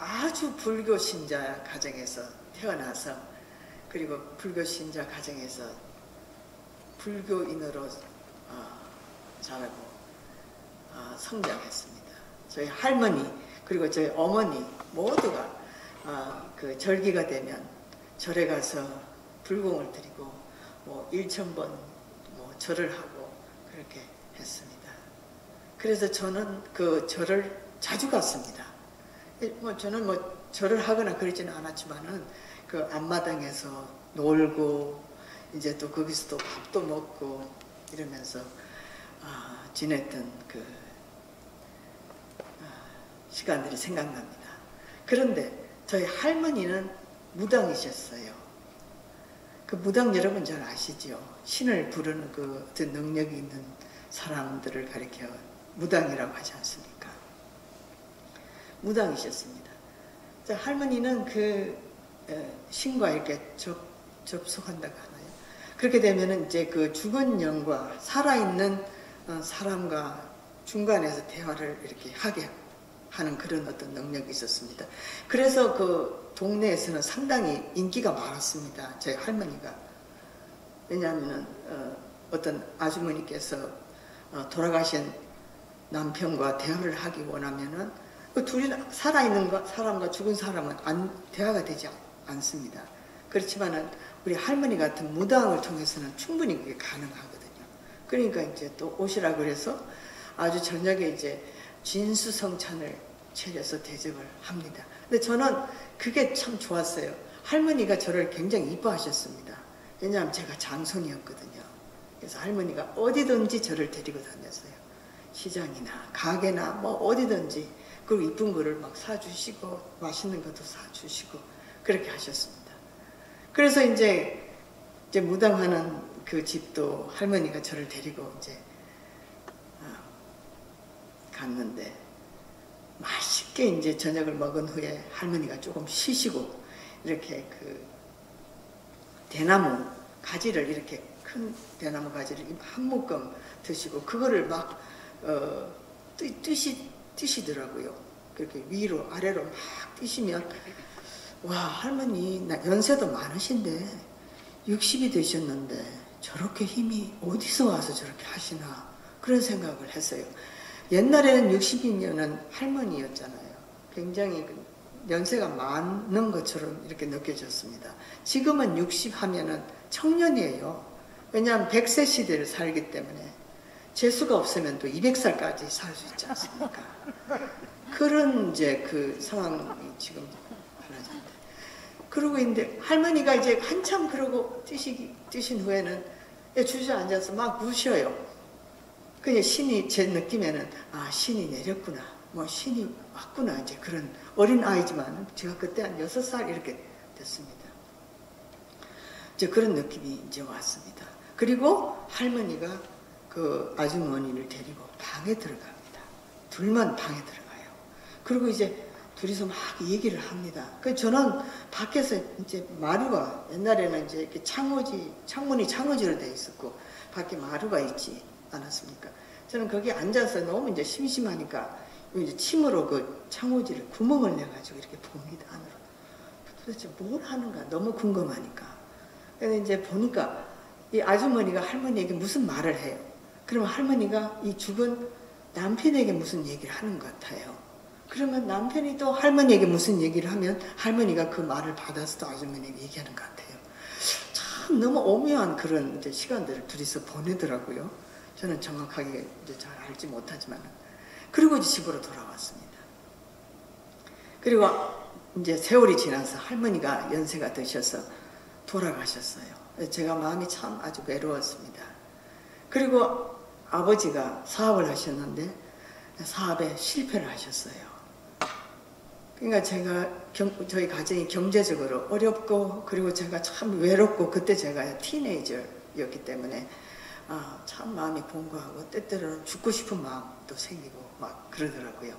아주 불교 신자 가정에서 태어나서 그리고 불교 신자 가정에서 불교인으로 자라고 성장했습니다. 저희 할머니 그리고 저희 어머니 모두가 그 절기가 되면 절에 가서 불공을 드리고 뭐 1000번 뭐 절을 하고 그렇게 했습니다. 그래서 저는 그 절을 자주 갔습니다. 저는 절을 하거나 그러지는 않았지만은 그 앞마당에서 놀고 이제 또 거기서 또 밥도 먹고 이러면서 지냈던 그 시간들이 생각납니다. 그런데 저희 할머니는 무당이셨어요. 그 무당 여러분 잘 아시죠? 신을 부르는 그 어떤 능력이 있는 사람들을 가리켜 무당이라고 하지 않습니까? 무당이셨습니다. 할머니는 그 신과 이렇게 접속한다고 하나요? 그렇게 되면은 이제 그 죽은 영과 살아있는 사람과 중간에서 대화를 이렇게 하게 하는 그런 어떤 능력이 있었습니다. 그래서 그 동네에서는 상당히 인기가 많았습니다. 저희 할머니가. 왜냐하면은 어떤 아주머니께서 돌아가신 남편과 대화를 하기 원하면은 그 둘이 살아있는 사람과 죽은 사람은 대화가 되지 않습니다. 그렇지만은 우리 할머니 같은 무당을 통해서는 충분히 그게 가능하거든요. 그러니까 이제 또 오시라 그래서 아주 저녁에 이제 진수성찬을 차려서 대접을 합니다. 근데 저는 그게 참 좋았어요. 할머니가 저를 굉장히 이뻐하셨습니다. 왜냐하면 제가 장손이었거든요. 그래서 할머니가 어디든지 저를 데리고 다녔어요. 시장이나 가게나 뭐 어디든지. 그리고 이쁜 거를 막 사주시고 맛있는 것도 사주시고 그렇게 하셨습니다. 그래서 이제 무당하는 그 집도 할머니가 저를 데리고 이제 갔는데 맛있게 이제 저녁을 먹은 후에 할머니가 조금 쉬시고 이렇게 그 대나무 가지를 이렇게 큰 대나무 가지를 한 묶음 드시고 그거를 막 뜨시더라고요. 그렇게 위로 아래로 막 뜨시면 와 할머니 나 연세도 많으신데 60이 되셨는데 저렇게 힘이 어디서 와서 저렇게 하시나 그런 생각을 했어요. 옛날에는 60이면은 할머니였잖아요. 굉장히 연세가 많은 것처럼 이렇게 느껴졌습니다. 지금은 60 하면은 청년이에요. 왜냐하면 100세 시대를 살기 때문에 재수가 없으면 또 200살까지 살 수 있지 않습니까? 그런 이제 그 상황이 지금 달라졌는데. 그러고 있는데 할머니가 이제 한참 그러고 뛰신 후에는 주저앉아서 막 우셔요. 그냥 신이 제 느낌에는 아 신이 내렸구나. 뭐 신이 왔구나. 이제 그런 어린 아이지만 제가 그때 한 6살 이렇게 됐습니다. 이제 그런 느낌이 이제 왔습니다. 그리고 할머니가 그 아주머니를 데리고 방에 들어갑니다. 둘만 방에 들어가요. 그리고 이제 둘이서 막 얘기를 합니다. 그 저는 밖에서 이제 마루가 옛날에는 이제 이렇게 창문이 창호지로 되어 있었고 밖에 마루가 있지 않았습니까? 저는 거기 앉아서 너무 이제 심심하니까 이제 침으로 그 창호지를 구멍을 내가지고 이렇게 봅니다. 안으로. 도대체 뭘 하는가 너무 궁금하니까. 그래서 이제 보니까 이 아주머니가 할머니에게 무슨 말을 해요. 그러면 할머니가 이 죽은 남편에게 무슨 얘기를 하는 것 같아요. 그러면 남편이 또 할머니에게 무슨 얘기를 하면 할머니가 그 말을 받아서 또 아주머니에게 얘기하는 것 같아요. 참 너무 오묘한 그런 이제 시간들을 둘이서 보내더라고요. 저는 정확하게 이제 잘 알지 못하지만. 그리고 이제 집으로 돌아왔습니다. 그리고 이제 세월이 지나서 할머니가 연세가 드셔서 돌아가셨어요. 제가 마음이 참 아주 외로웠습니다. 그리고 아버지가 사업을 하셨는데 사업에 실패를 하셨어요. 그러니까 저희 가정이 경제적으로 어렵고 그리고 제가 참 외롭고 그때 제가 티네이저였기 때문에 참 마음이 공고하고 때때로는 죽고 싶은 마음도 생기고 막 그러더라고요.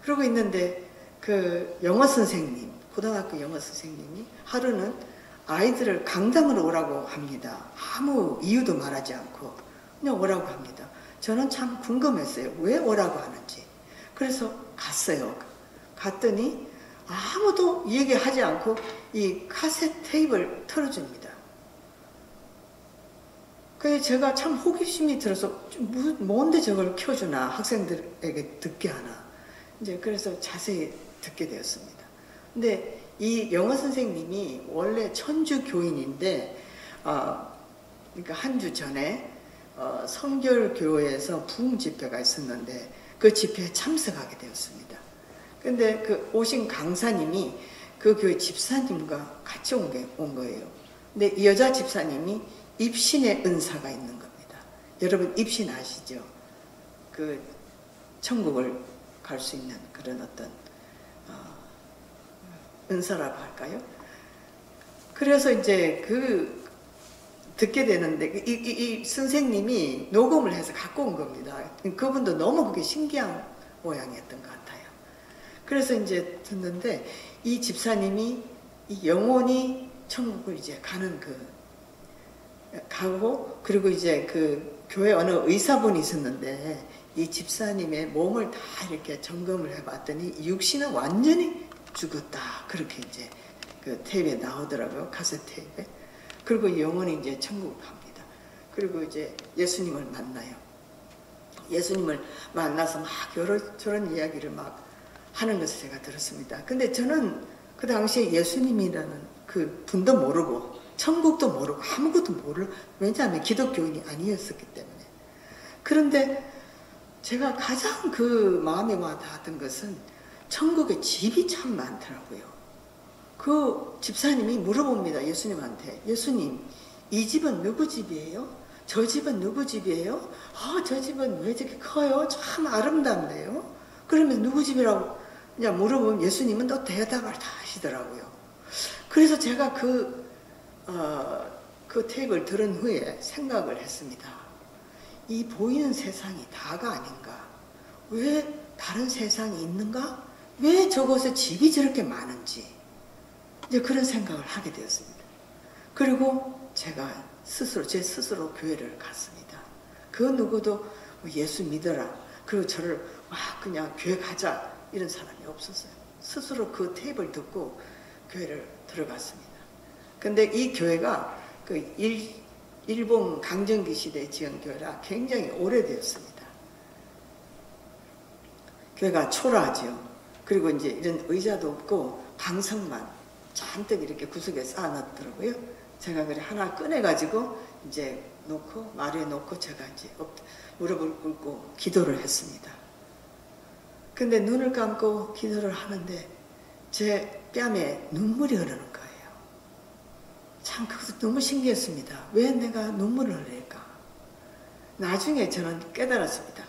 그러고 있는데 그 영어 선생님, 고등학교 영어 선생님이 하루는 아이들을 강당으로 오라고 합니다. 아무 이유도 말하지 않고 그냥 오라고 합니다. 저는 참 궁금했어요. 왜 오라고 하는지. 그래서 갔어요. 갔더니 아무도 얘기하지 않고 이 카세트 테이프를 틀어줍니다. 그래서 제가 참 호기심이 들어서 뭔데 저걸 켜주나 학생들에게 듣게 하나. 이제 그래서 자세히 듣게 되었습니다. 근데 이 영어 선생님이 원래 천주 교인인데 그러니까 한 주 전에 성결교회에서 부흥 집회가 있었는데 그 집회에 참석하게 되었습니다. 근데 그 오신 강사님이 그 교회 집사님과 같이 온 거예요. 근데 이 여자 집사님이 입신의 은사가 있는 겁니다. 여러분 입신 아시죠? 그 천국을 갈 수 있는 그런 어떤 은사라고 할까요? 그래서 이제 듣게 되는데 이 선생님이 녹음을 해서 갖고 온 겁니다. 그분도 너무 그게 신기한 모양이었던 것 같아요. 그래서 이제 듣는데 이 집사님이 이 영혼이 천국을 이제 가고 그리고 이제 그 교회 어느 의사분이 있었는데 이 집사님의 몸을 다 이렇게 점검을 해봤더니 육신은 완전히 죽었다. 그렇게 이제 그 테이프에 나오더라고요. 카세트 테이프에. 그리고 영혼이 이제 천국을 갑니다. 그리고 이제 예수님을 만나요. 예수님을 만나서 막 저런 이야기를 막 하는 것을 제가 들었습니다. 근데 저는 그 당시에 예수님이라는 그 분도 모르고 천국도 모르고 아무것도 모르고, 왜냐하면 기독교인이 아니었었기 때문에. 그런데 제가 가장 그 마음에 와닿았던 것은 천국에 집이 참 많더라고요. 그 집사님이 물어봅니다. 예수님한테. 예수님, 이 집은 누구 집이에요? 저 집은 누구 집이에요? 저 집은 왜 저렇게 커요? 참 아름답네요. 그러면 누구 집이라고 그냥 물어보면 예수님은 또 대답을 다 하시더라고요. 그래서 제가 그 테이프를 들은 후에 생각을 했습니다. 이 보이는 세상이 다가 아닌가? 왜 다른 세상이 있는가? 왜 저곳에 집이 저렇게 많은지 이제 그런 생각을 하게 되었습니다. 그리고 제가 제 스스로 교회를 갔습니다. 그 누구도 예수 믿어라, 그리고 저를 그냥 교회 가자 이런 사람이 없었어요. 스스로 그 테이프를 듣고 교회를 들어갔습니다. 근데 이 교회가 그 일본 강점기 시대에 지은 교회라 굉장히 오래되었습니다. 교회가 초라하죠. 그리고 이제 이런 의자도 없고 방석만 잔뜩 이렇게 구석에 쌓아놨더라고요. 제가 그래 하나 꺼내가지고 이제 놓고 마루에 놓고 제가 이제 무릎을 꿇고 기도를 했습니다. 근데 눈을 감고 기도를 하는데 제 뺨에 눈물이 흐르는 거예요. 참 그것도 너무 신기했습니다. 왜 내가 눈물을 흘릴까? 나중에 저는 깨달았습니다.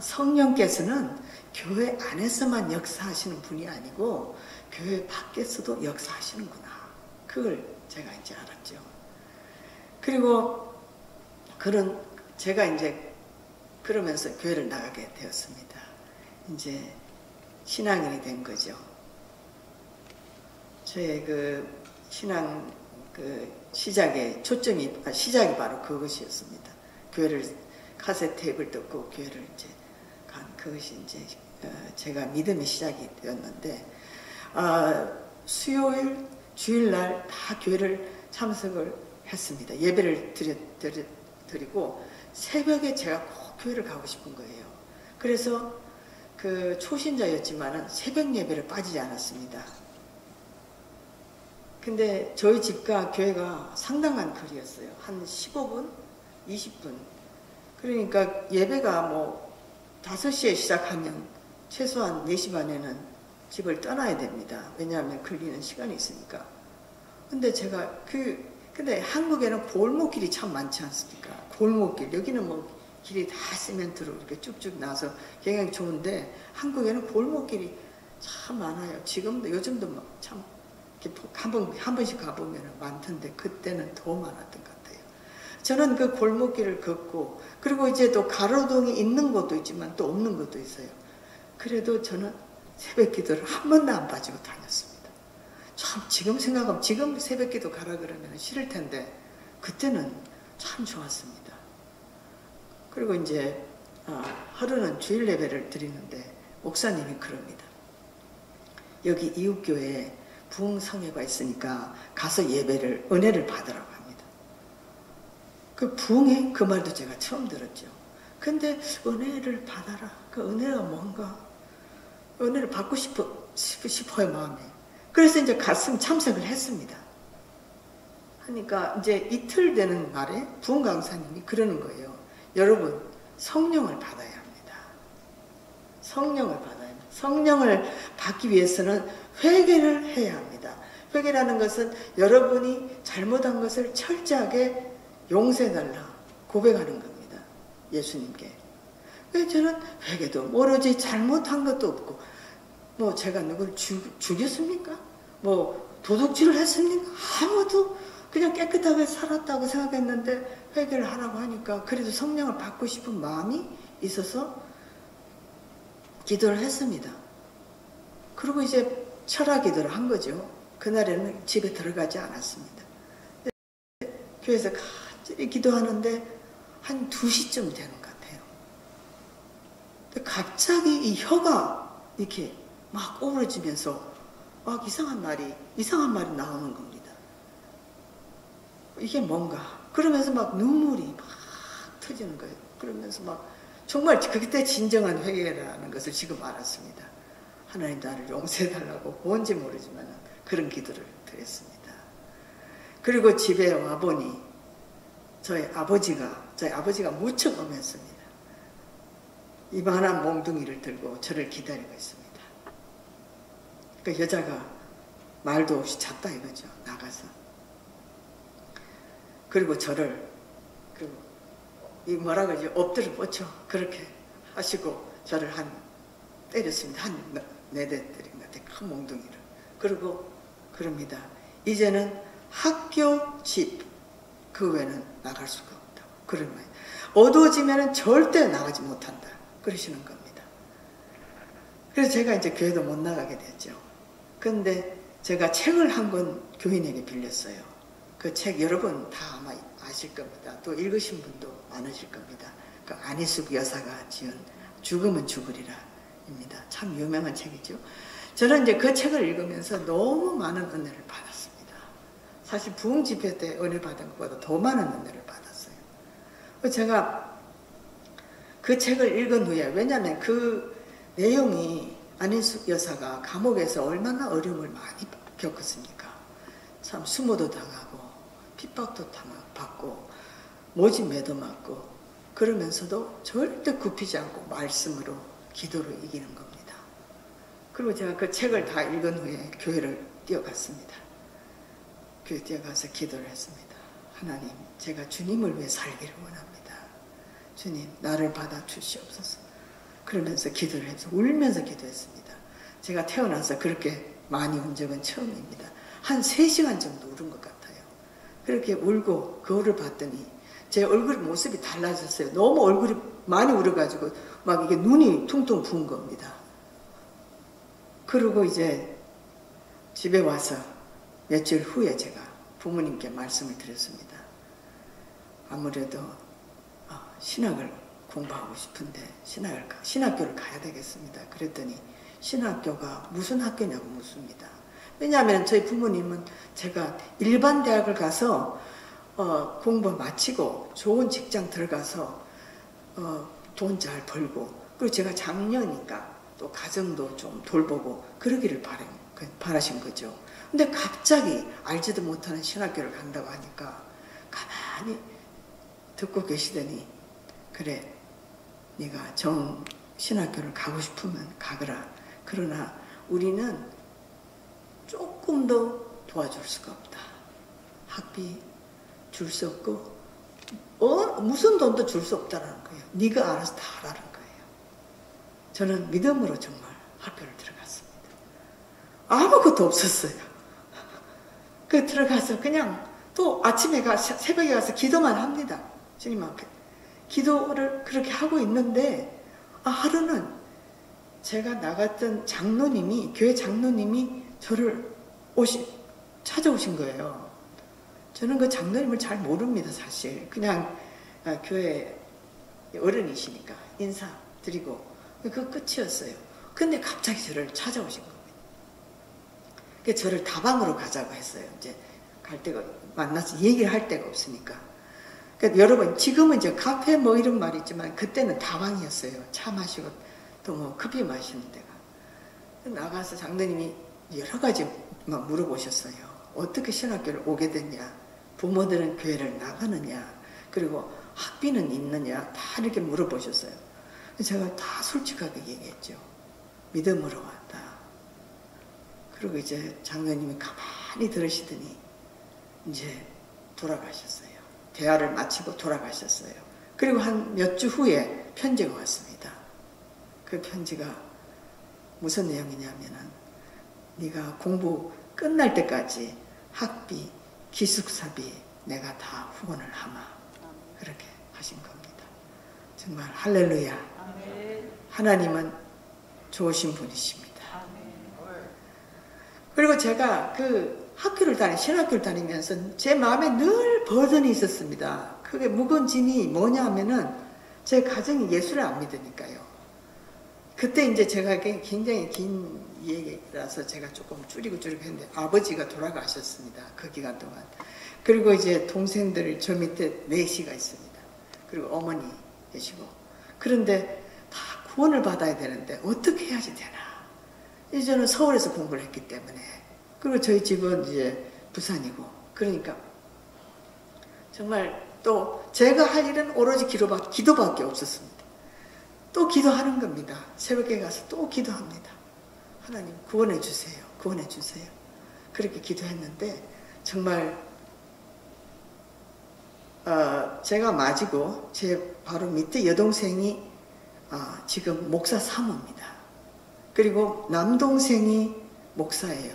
성령께서는 교회 안에서만 역사하시는 분이 아니고 교회 밖에서도 역사하시는구나. 그걸 제가 이제 알았죠. 그리고 제가 이제 그러면서 교회를 나가게 되었습니다. 이제 신앙인이 된 거죠. 저의 그 신앙 시작이 바로 그것이었습니다. 교회를 카세트 테이프를 듣고 교회를 이제 간 그것이 이제 제가 믿음의 시작이 되었는데 수요일, 주일날 다 교회를 참석을 했습니다. 예배를 드리고 새벽에 제가 꼭 교회를 가고 싶은 거예요. 그래서 그 초신자였지만은 새벽 예배를 빠지지 않았습니다. 근데 저희 집과 교회가 상당한 거리였어요. 한 15분, 20분. 그러니까 예배가 5시에 시작하면 최소한 4시 반에는 집을 떠나야 됩니다. 왜냐하면 걸리는 시간이 있으니까. 근데 제가 근데 한국에는 골목길이 참 많지 않습니까? 골목길. 여기는 길이 다 시멘트로 이렇게 쭉쭉 나서 굉장히 좋은데 한국에는 골목길이 참 많아요. 지금도 요즘도 참 한 번씩 가보면 많던데 그때는 더 많았던 것 같아요. 저는 그 골목길을 걷고 그리고 이제 또 가로등이 있는 곳도 있지만 또 없는 곳도 있어요. 그래도 저는 새벽 기도를 한 번도 안 빠지고 다녔습니다. 참 지금 생각하면 지금 새벽 기도 가라 그러면 싫을 텐데 그때는 참 좋았습니다. 그리고 이제 하루는 주일 예배를 드리는데 목사님이 그럽니다. 여기 이웃교회에 부흥성회가 있으니까 가서 은혜를 받으라고 합니다. 그 부흥회 그 말도 제가 처음 들었죠. 근데 은혜를 받아라. 그 은혜가 뭔가? 은혜를 받고 싶어요, 마음에. 그래서 이제 갔으면 참석을 했습니다. 하니까 이제 이틀 되는 말에 부흥 강사님이 그러는 거예요. 여러분, 성령을 받아야 합니다. 성령을 받아야 합니다. 성령을 받기 위해서는 회개를 해야 합니다. 회개라는 것은 여러분이 잘못한 것을 철저하게 용서해달라 고백하는 겁니다. 예수님께. 왜 저는 회개도 모르지 잘못한 것도 없고 제가 누굴 죽였습니까? 도둑질을 했습니까? 아무도 그냥 깨끗하게 살았다고 생각했는데 회개를 하라고 하니까 그래도 성령을 받고 싶은 마음이 있어서 기도를 했습니다. 그리고 이제 철학 기도를 한 거죠. 그날에는 집에 들어가지 않았습니다. 교회에서 간절히 기도하는데 한 2시쯤 되는 것 같아요. 갑자기 이 혀가 이렇게 막 오므러지면서 막 이상한 말이 나오는 겁니다. 이게 뭔가? 그러면서 막 눈물이 막 터지는 거예요. 그러면서 막 정말 그때 진정한 회개라는 것을 지금 알았습니다. 하나님 나를 용서해달라고 뭔지 모르지만 그런 기도를 드렸습니다. 그리고 집에 와보니 저희 아버지가 무척 엄했습니다. 이만한 몽둥이를 들고 저를 기다리고 있습니다. 그 여자가 말도 없이 잤다 이거죠. 나가서. 그리고 저를 이 뭐라 그러지? 엎드려 뻗쳐 그렇게 하시고 저를 때렸습니다. 한 4대 때린 것 같아요. 큰 몽둥이를. 그리고 그럽니다. 이제는 학교, 집, 그 외에는 나갈 수가 없다. 그런 거예요. 어두워지면 절대 나가지 못한다. 그러시는 겁니다. 그래서 제가 이제 교회도 못 나가게 됐죠. 근데 제가 책을 한 권 교인에게 빌렸어요. 그 책 여러분 다 아마 아실 겁니다. 또 읽으신 분도 많으실 겁니다. 그 안희숙 여사가 지은 죽으면 죽으리라 입니다. 참 유명한 책이죠. 저는 이제 그 책을 읽으면서 너무 많은 은혜를 받았습니다. 사실 부흥 집회 때 은혜 받은 것보다 더 많은 은혜를 받았어요. 제가 그 책을 읽은 후에, 왜냐하면 그 내용이 안희숙 여사가 감옥에서 얼마나 어려움을 많이 겪었습니까? 참 수모도 당하고 핍박도 받고 모진매도 맞고 그러면서도 절대 굽히지 않고 말씀으로 기도로 이기는 겁니다. 그리고 제가 그 책을 다 읽은 후에 교회를 뛰어갔습니다. 교회 뛰어가서 기도를 했습니다. 하나님, 제가 주님을 위해 살기를 원합니다. 주님, 나를 받아 주시옵소서. 그러면서 기도를 해서 울면서 기도했습니다. 제가 태어나서 그렇게 많이 운 적은 처음입니다. 한 3시간 정도 울은 것 같아요. 그렇게 울고 거울을 봤더니 제 얼굴 모습이 달라졌어요. 너무 얼굴이 많이 울어가지고 막 이게 눈이 퉁퉁 부은 겁니다. 그리고 이제 집에 와서 며칠 후에 제가 부모님께 말씀을 드렸습니다. 아무래도 신학을 공부하고 싶은데 신학교를 가야 되겠습니다. 그랬더니 신학교가 무슨 학교냐고 묻습니다. 왜냐하면 저희 부모님은 제가 일반 대학을 가서 공부 마치고 좋은 직장 들어가서 돈 잘 벌고, 그리고 제가 장녀니까 또 가정도 좀 돌보고 그러기를 바라신 거죠. 근데 갑자기 알지도 못하는 신학교를 간다고 하니까 가만히 듣고 계시더니, 그래, 네가 신학교를 가고 싶으면 가거라. 그러나 우리는 조금 더 도와줄 수가 없다. 학비 줄 수 없고 무슨 돈도 줄 수 없다라는 거예요. 네가 알아서 다 하라는 거예요. 저는 믿음으로 정말 학교를 들어갔습니다. 아무것도 없었어요. 그 들어가서 그냥 또 아침에 새벽에 가서 기도만 합니다. 주님 앞에 기도를 그렇게 하고 있는데 하루는 제가 나갔던 교회 장로님이 저를 찾아오신 거예요. 저는 그 장로님을 잘 모릅니다, 사실. 그냥 교회 어른이시니까 인사드리고 그 끝이었어요. 근데 갑자기 저를 찾아오신 겁니다. 그래서 저를 다방으로 가자고 했어요. 이제 갈 데가 만나서 얘기를 할 데가 없으니까. 그러니까 여러분, 지금은 이제 카페 뭐 이런 말이 있지만 그때는 다방이었어요. 차 마시고 또 뭐 커피 마시는 데가. 나가서 장로님이 여러 가지 막 물어보셨어요. 어떻게 신학교를 오게 됐냐, 부모들은 교회를 나가느냐, 그리고 학비는 있느냐, 다 이렇게 물어보셨어요. 제가 다 솔직하게 얘기했죠. 믿음으로 왔다. 그리고 이제 장로님이 가만히 들으시더니 이제 돌아가셨어요. 대화를 마치고 돌아가셨어요. 그리고 한 몇 주 후에 편지가 왔습니다. 그 편지가 무슨 내용이냐면은, 네가 공부 끝날 때까지 학비, 기숙사비 내가 다 후원을 하마. 그렇게 하신 겁니다. 정말 할렐루야. 하나님은 좋으신 분이십니다. 그리고 제가 그 신학교를 다니면서 제 마음에 늘 버전이 있었습니다. 그게 무거운 짐이 뭐냐 하면은 제 가정이 예수를 안 믿으니까요. 그때 이제 제가 굉장히 긴 얘기라서 제가 조금 줄이고 했는데, 아버지가 돌아가셨습니다. 그 기간 동안. 그리고 이제 동생들 저 밑에 4시가 있습니다. 그리고 어머니 계시고. 그런데 다 구원을 받아야 되는데 어떻게 해야지 되나. 이제 저는 서울에서 공부를 했기 때문에, 그리고 저희 집은 이제 부산이고, 그러니까 정말 또 제가 할 일은 오로지 기도밖에 없었습니다. 또 기도하는 겁니다. 새벽에 가서 또 기도합니다. 하나님 구원해 주세요. 구원해 주세요. 그렇게 기도했는데 정말 제가 맞이고 제 바로 밑에 여동생이 지금 목사 사모입니다. 그리고 남동생이 목사예요.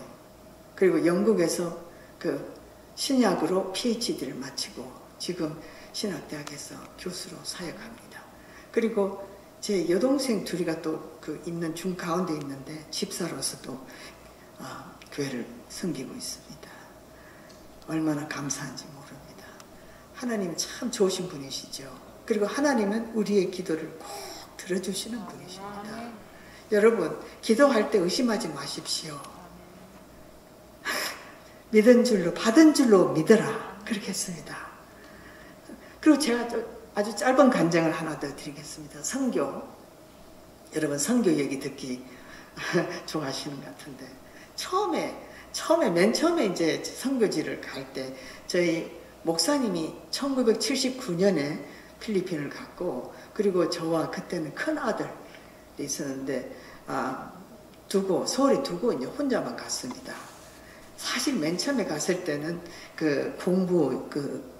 그리고 영국에서 그 신약으로 PhD를 마치고 지금 신학대학에서 교수로 사역합니다. 그리고 제 여동생 둘이가 또 그 있는 중 가운데 있는데 집사로서도 교회를 섬기고 있습니다. 얼마나 감사한지 모릅니다. 하나님은 참 좋으신 분이시죠. 그리고 하나님은 우리의 기도를 꼭 들어주시는 분이십니다. 여러분 기도할 때 의심하지 마십시오. 믿은 줄로 받은 줄로 믿어라 그렇게 했습니다. 그리고 제가 아주 짧은 간증을 하나 더 드리겠습니다. 선교, 여러분 선교 얘기 듣기 좋아하시는 것 같은데 맨 처음에 이제 선교지를 갈 때 저희 목사님이 1979년에 필리핀을 갔고 그리고 저와 그때는 큰 아들이 있었는데 서울에 두고 이제 혼자만 갔습니다. 사실 맨 처음에 갔을 때는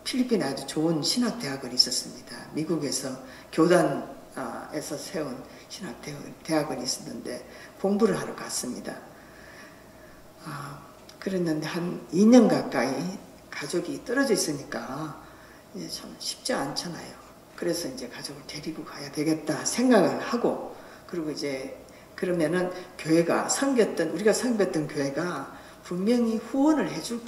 필리핀에 아주 좋은 신학대학원이 있었습니다. 미국에서 교단에서 세운 신학대학원이 있었는데 공부를 하러 갔습니다. 그랬는데 한 2년 가까이 가족이 떨어져 있으니까 이제 참 쉽지 않잖아요. 그래서 이제 가족을 데리고 가야 되겠다 생각을 하고 그리고 이제 그러면은 우리가 섬겼던 교회가 분명히 후원을 해줄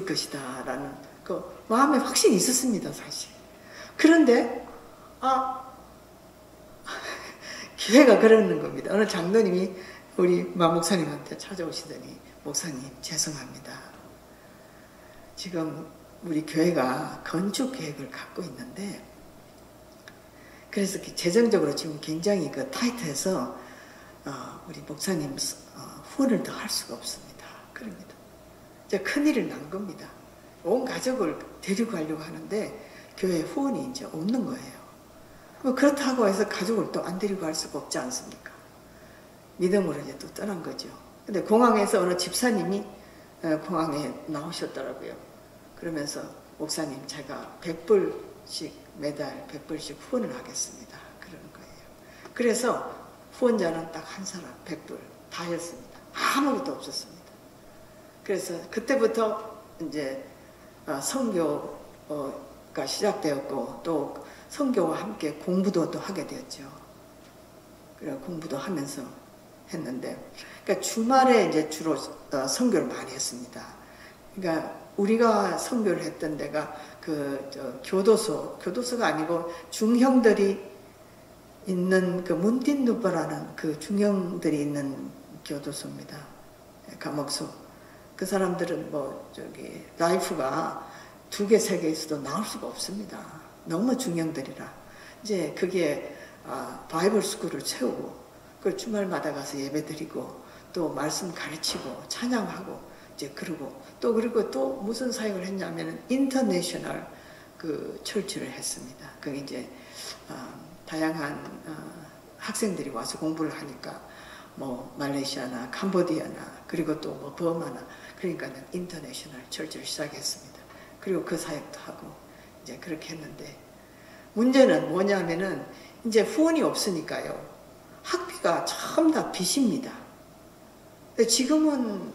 것이다라는 그 마음에 확신이 있었습니다, 사실. 그런데 교회가 그러는 겁니다. 어느 장로님이 우리 마 목사님한테 찾아오시더니 목사님 죄송합니다. 지금 우리 교회가 건축 계획을 갖고 있는데 그래서 재정적으로 지금 굉장히 타이트해서 우리 목사님 후원을 더 할 수가 없습니다. 그럽니다. 이제 큰일이 난 겁니다. 온 가족을 데리고 가려고 하는데 교회 후원이 이제 없는 거예요. 그렇다고 해서 가족을 또 안 데리고 갈 수가 없지 않습니까? 믿음으로 이제 또 떠난 거죠. 근데 공항에서 어느 집사님이 공항에 나오셨더라고요. 그러면서 목사님 제가 100불씩 매달 100불씩 후원을 하겠습니다. 그러는 거예요. 그래서 후원자는 딱 한 사람 100불 다였습니다. 아무것도 없었습니다. 그래서 그때부터 이제 선교가 시작되었고 또 선교와 함께 공부도 또 하게 되었죠. 그래 공부도 하면서 했는데, 그러니까 주말에 이제 주로 선교를 많이 했습니다. 그러니까 우리가 선교를 했던 데가 교도소가 아니고 중형들이 있는 문틴누바라는 중형들이 있는 교도소입니다. 감옥소. 그 사람들은 라이프가 2개, 3개 있어도 나올 수가 없습니다. 너무 중형들이라. 이제 그게 바이블 스쿨을 채우고, 그 주말마다 가서 예배 드리고, 또 말씀 가르치고, 찬양하고, 이제 그리고 또 무슨 사역을 했냐면은, 인터내셔널 철치를 했습니다. 그게 이제, 다양한, 학생들이 와서 공부를 하니까, 말레이시아나, 캄보디아나, 그리고 또 버마나, 그러니까 인터내셔널 철치를 시작했습니다. 그리고 그 사역도 하고, 이제 그렇게 했는데, 문제는 뭐냐면은, 이제 후원이 없으니까요. 학비가 전부 다 빚입니다. 지금은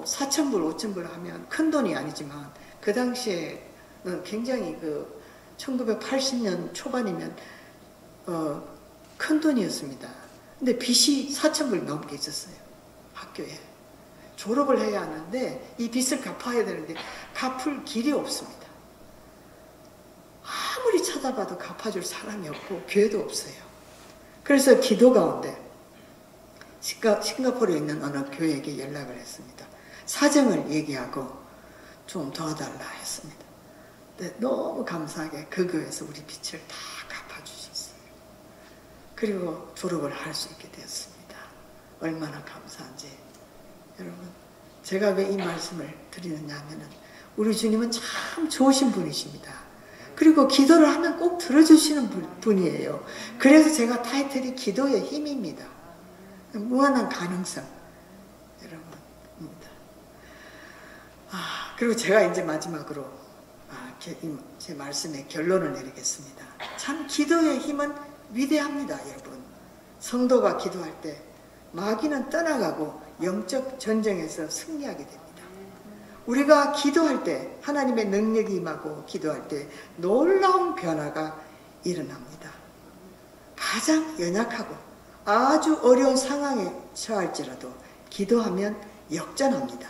4,000불, 5,000불 하면 큰 돈이 아니지만, 그 당시에는 굉장히 1980년 초반이면, 큰 돈이었습니다. 근데 빚이 4,000불 넘게 있었어요. 학교에. 졸업을 해야 하는데, 이 빚을 갚아야 되는데, 갚을 길이 없습니다. 아무리 찾아봐도 갚아줄 사람이 없고 교회도 없어요. 그래서 기도 가운데 싱가포르에 있는 어느 교회에게 연락을 했습니다. 사정을 얘기하고 좀 도와달라 했습니다. 근데 너무 감사하게 그 교회에서 우리 빚을 다 갚아주셨어요. 그리고 졸업을 할 수 있게 되었습니다. 얼마나 감사한지. 여러분, 제가 왜 이 말씀을 드리느냐 하면은 우리 주님은 참 좋으신 분이십니다. 그리고 기도를 하면 꼭 들어주시는 분이에요. 그래서 제가 타이틀이 기도의 힘입니다. 무한한 가능성, 여러분입니다. 그리고 제가 이제 마지막으로 제 말씀의 결론을 내리겠습니다. 참 기도의 힘은 위대합니다, 여러분. 성도가 기도할 때 마귀는 떠나가고 영적 전쟁에서 승리하게 됩니다. 우리가 기도할 때 하나님의 능력이 임하고 기도할 때 놀라운 변화가 일어납니다. 가장 연약하고 아주 어려운 상황에 처할지라도 기도하면 역전합니다.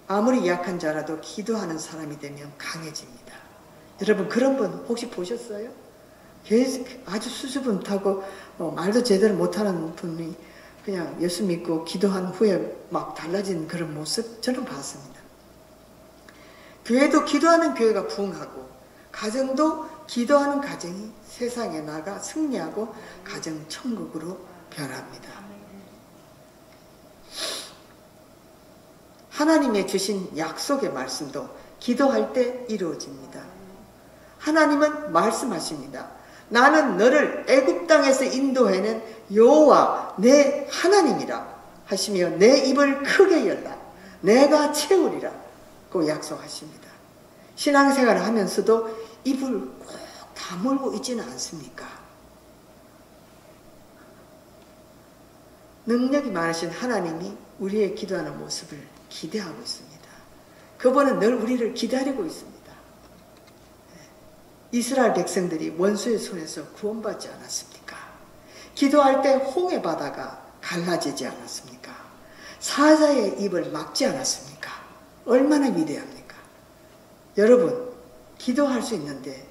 아무리 약한 자라도 기도하는 사람이 되면 강해집니다. 여러분 그런 분 혹시 보셨어요? 아주 수줍음타고 말도 제대로 못하는 분이 그냥 예수 믿고 기도한 후에 막 달라진 그런 모습 저는 봤습니다. 교회도 기도하는 교회가 부흥하고 가정도 기도하는 가정이 세상에 나가 승리하고 가정 천국으로 변합니다. 하나님의 주신 약속의 말씀도 기도할 때 이루어집니다. 하나님은 말씀하십니다. 나는 너를 애굽 땅에서 인도해낸 여호와 내 하나님이라 하시며 내 입을 크게 열라 내가 채우리라 고 약속하십니다. 신앙생활을 하면서도 입을 꼭 다물고 있지는 않습니까? 능력이 많으신 하나님이 우리의 기도하는 모습을 기대하고 있습니다. 그분은 늘 우리를 기다리고 있습니다. 이스라엘 백성들이 원수의 손에서 구원받지 않았습니까? 기도할 때 홍해 바다가 갈라지지 않았습니까? 사자의 입을 막지 않았습니까? 얼마나 위대합니까? 여러분 기도할 수 있는데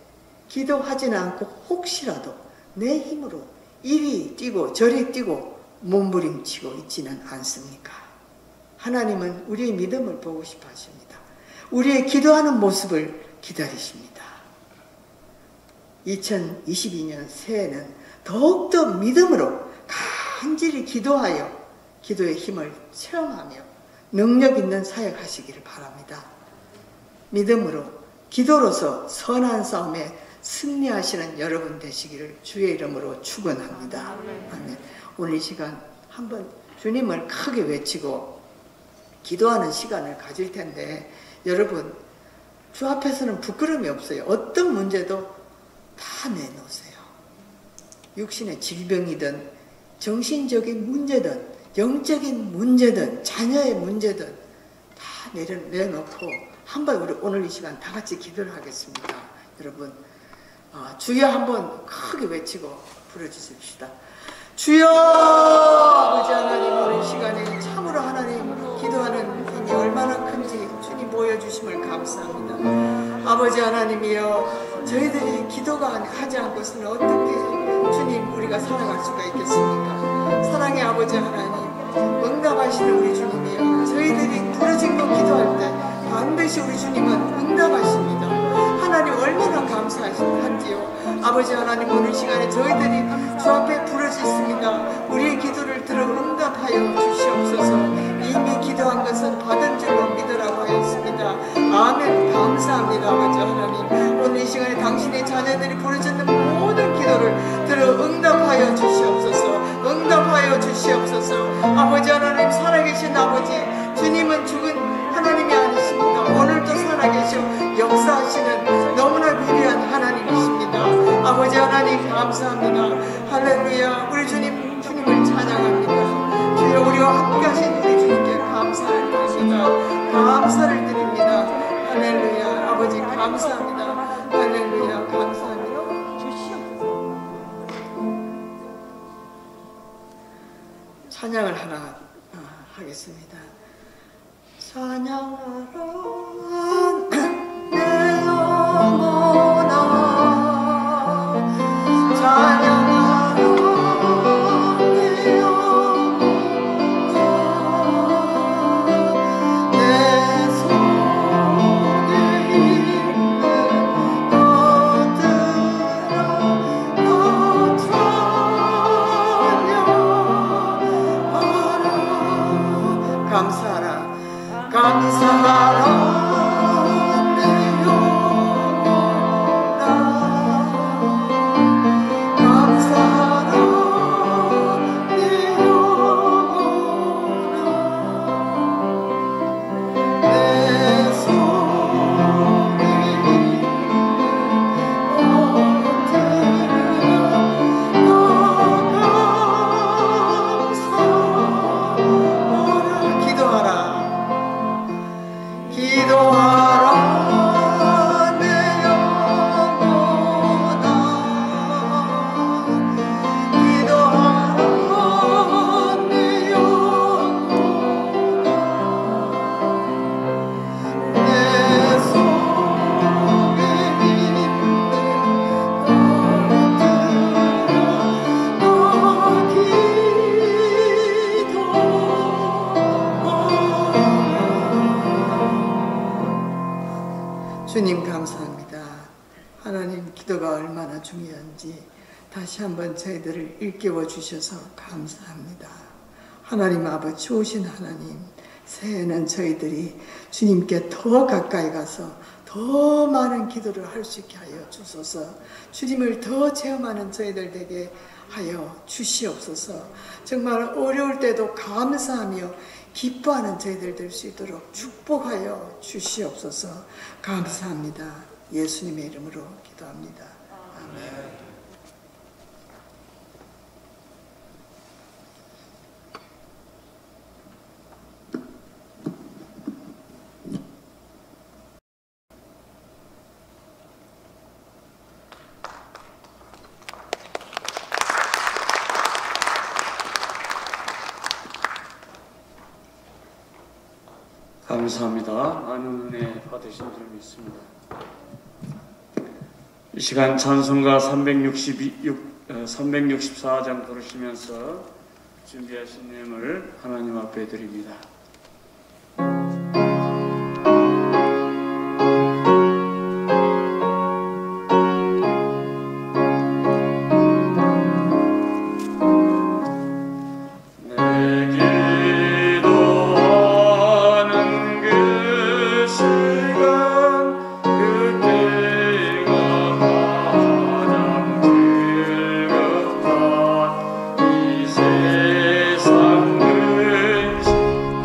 기도하지는 않고 혹시라도 내 힘으로 이리 뛰고 저리 뛰고 몸부림치고 있지는 않습니까? 하나님은 우리의 믿음을 보고 싶어 하십니다. 우리의 기도하는 모습을 기다리십니다. 2022년 새해는 더욱더 믿음으로 간절히 기도하여 기도의 힘을 체험하며 능력 있는 사역하시기를 바랍니다. 믿음으로 기도로서 선한 싸움에 승리하시는 여러분 되시기를 주의 이름으로 축원합니다. 아멘. 오늘 이 시간 한번 주님을 크게 외치고 기도하는 시간을 가질 텐데 여러분 주 앞에서는 부끄러움이 없어요. 어떤 문제도 다 내놓으세요. 육신의 질병이든 정신적인 문제든 영적인 문제든 자녀의 문제든 다 내놓고 한번 우리 오늘 이 시간 다 같이 기도를 하겠습니다. 여러분 주여 한번 크게 외치고 부르짖읍시다. 주여 아버지 하나님 오늘 시간에 참으로 하나님 기도하는 힘이 얼마나 큰지 주님 보여주심을 감사합니다. 아버지 하나님이여 저희들이 기도가 하지 않고서는 어떻게 주님 우리가 살아갈 수가 있겠습니까? 사랑의 아버지 하나님 응답하시는 우리 주님이여 저희들이 부르짖고 기도할 때 반드시 우리 주님은 응답하십니다. 하나님 얼마나 감사한지요. 아버지 하나님 오늘 시간에 저희들이 주 앞에 부르짖습니다. 우리의 기도를 들어 응답하여 주시옵소서. 이미 기도한 것은 받은 줄로 믿으라고 하였습니다. 아멘. 감사합니다. 아버지 하나님 오늘 이 시간에 당신의 자녀들이 부르짖는 모든 기도를 들어 응답하여 주시옵소서. 응답하여 주시옵소서. 아버지 하나님 살아계신 아버지 주님은 죽은 하나님이 아니십니다. 오늘도 살아계셔 역사하시는 너무나 위대한 하나님이십니다. 아버지 하나님 감사합니다. 할렐루야. 우리 주님을 찬양합니다. 주여 우리와 함께 하신 우리 주님께 감사를 드립니다. 감사를 드립니다. 할렐루야. 아버지 감사합니다. 할렐루야. 감사합니다. 찬양을 하나 하겠습니다. 찬양하라 내 영혼아 찬양하라 내 영혼아 내 속에 있는 것들아 너 찬양하라 감사하라 감사하라 기도하라 내 영혼아 기도하라 내 영혼아 내 속에 있는 주님 감사합니다. 하나님 기도가 얼마나 중요한지 다시 한번 저희들을 일깨워 주셔서 감사합니다. 하나님 아버지 좋으신 하나님, 새해에는 저희들이 주님께 더 가까이 가서 더 많은 기도를 할 수 있게 하여 주소서. 주님을 더 체험하는 저희들 되게 하여 주시옵소서. 정말 어려울 때도 감사하며 기뻐하는 저희들 될 수 있도록 축복하여 주시옵소서. 감사합니다. 예수님의 이름으로 기도합니다. 아멘. 감사합니다. 많은 은혜 받으신 줄 믿습니다. 이 시간 찬송가 364장 부르시면서 준비하신 내용을 하나님 앞에 드립니다. 세상 근심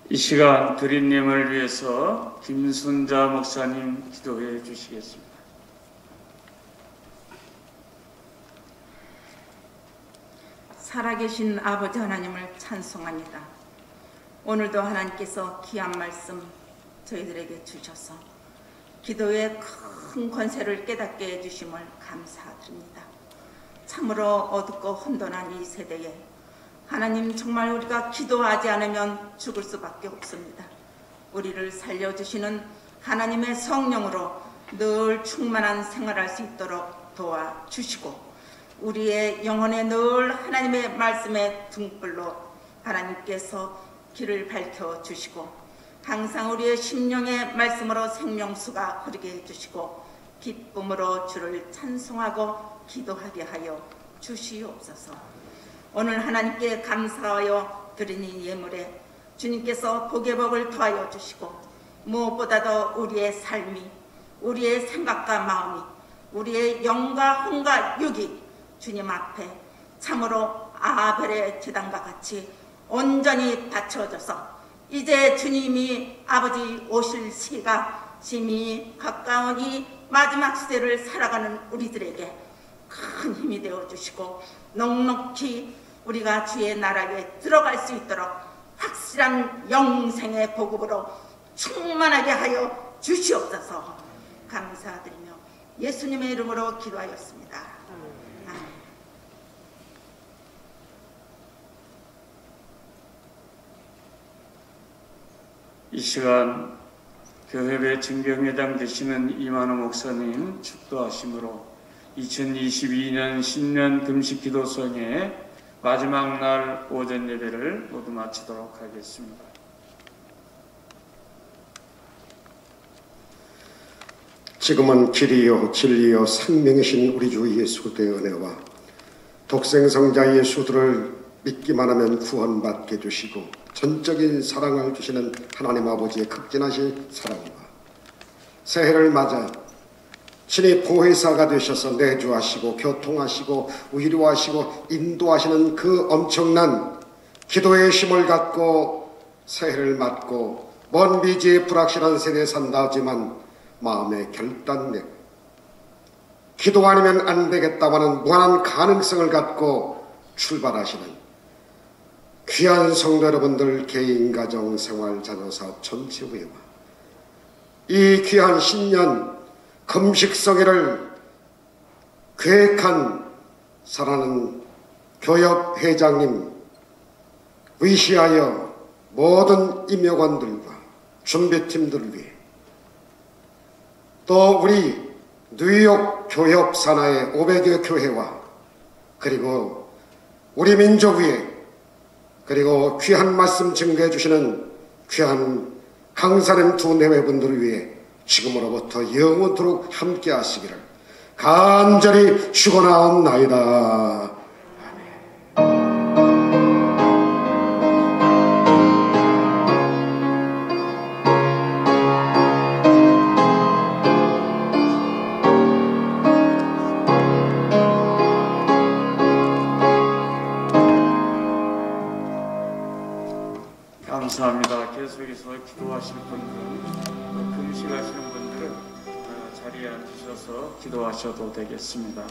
이 시간 드린님을 위해서 김순자 목사님 기도해 주시겠습니다. 살아계신 아버지 하나님을 찬송합니다. 오늘도 하나님께서 귀한 말씀 저희들에게 주셔서 기도의 큰 권세를 깨닫게 해주심을 감사드립니다. 참으로 어둡고 혼돈한 이 세대에 하나님, 정말 우리가 기도하지 않으면 죽을 수밖에 없습니다. 우리를 살려주시는 하나님의 성령으로 늘 충만한 생활할 수 있도록 도와주시고, 우리의 영혼에 늘 하나님의 말씀의 등불로 하나님께서 길을 밝혀주시고, 항상 우리의 심령의 말씀으로 생명수가 흐르게 해주시고, 기쁨으로 주를 찬송하고 기도하게 하여 주시옵소서. 오늘 하나님께 감사하여 드리는 예물에 주님께서 복의 복을 더하여 주시고, 무엇보다도 우리의 삶이, 우리의 생각과 마음이, 우리의 영과 혼과 육이 주님 앞에 참으로 아벨의 제단과 같이 온전히 바쳐져서 이제 주님이 아버지 오실 시가 심히 가까운 이 마지막 시대를 살아가는 우리들에게 큰 힘이 되어 주시고, 넉넉히 우리가 주의 나라에 들어갈 수 있도록 확실한 영생의 보급으로 충만하게 하여 주시옵소서. 감사드리며 예수님의 이름으로 기도하였습니다. 아멘. 이 시간 교회배 증경회장 되시는 이만호 목사님 축도하심으로 2022년 신년 금식 기도성의 마지막 날 오전 예배를 모두 마치도록 하겠습니다. 지금은 길이요 진리요 생명이신 우리 주 예수의 은혜와 독생성자 예수들을 믿기만 하면 구원받게 해주시고 전적인 사랑을 주시는 하나님 아버지의 극진하신 사랑과 새해를 맞아 친히 보혜사가 되셔서 내주하시고 교통하시고 위로하시고 인도하시는 그 엄청난 기도의 힘을 갖고 새해를 맞고 먼 미지의 불확실한 세대에 산다 하지만 마음의 결단력, 기도 아니면 안 되겠다고 하는 무한한 가능성을 갖고 출발하시는 귀한 성도 여러분들 개인, 가정, 생활, 자녀, 사업 전체 후회와 이 귀한 신년 금식성회를 계획한 사랑하는 교협회장님 위시하여 모든 임역원들과 준비팀들을 위해 또 우리 뉴욕 교협 산하의 500여 교회와 그리고 우리 민족 위에 그리고 귀한 말씀 증거해 주시는 귀한 강사님 두 내외분들을 위해 지금으로부터 영원토록 함께 하시기를 간절히 축원하옵나이다. 감사합니다. 계속해서 기도하실 분들은 금식하시는 분들은 자리에 앉으셔서 기도하셔도 되겠습니다.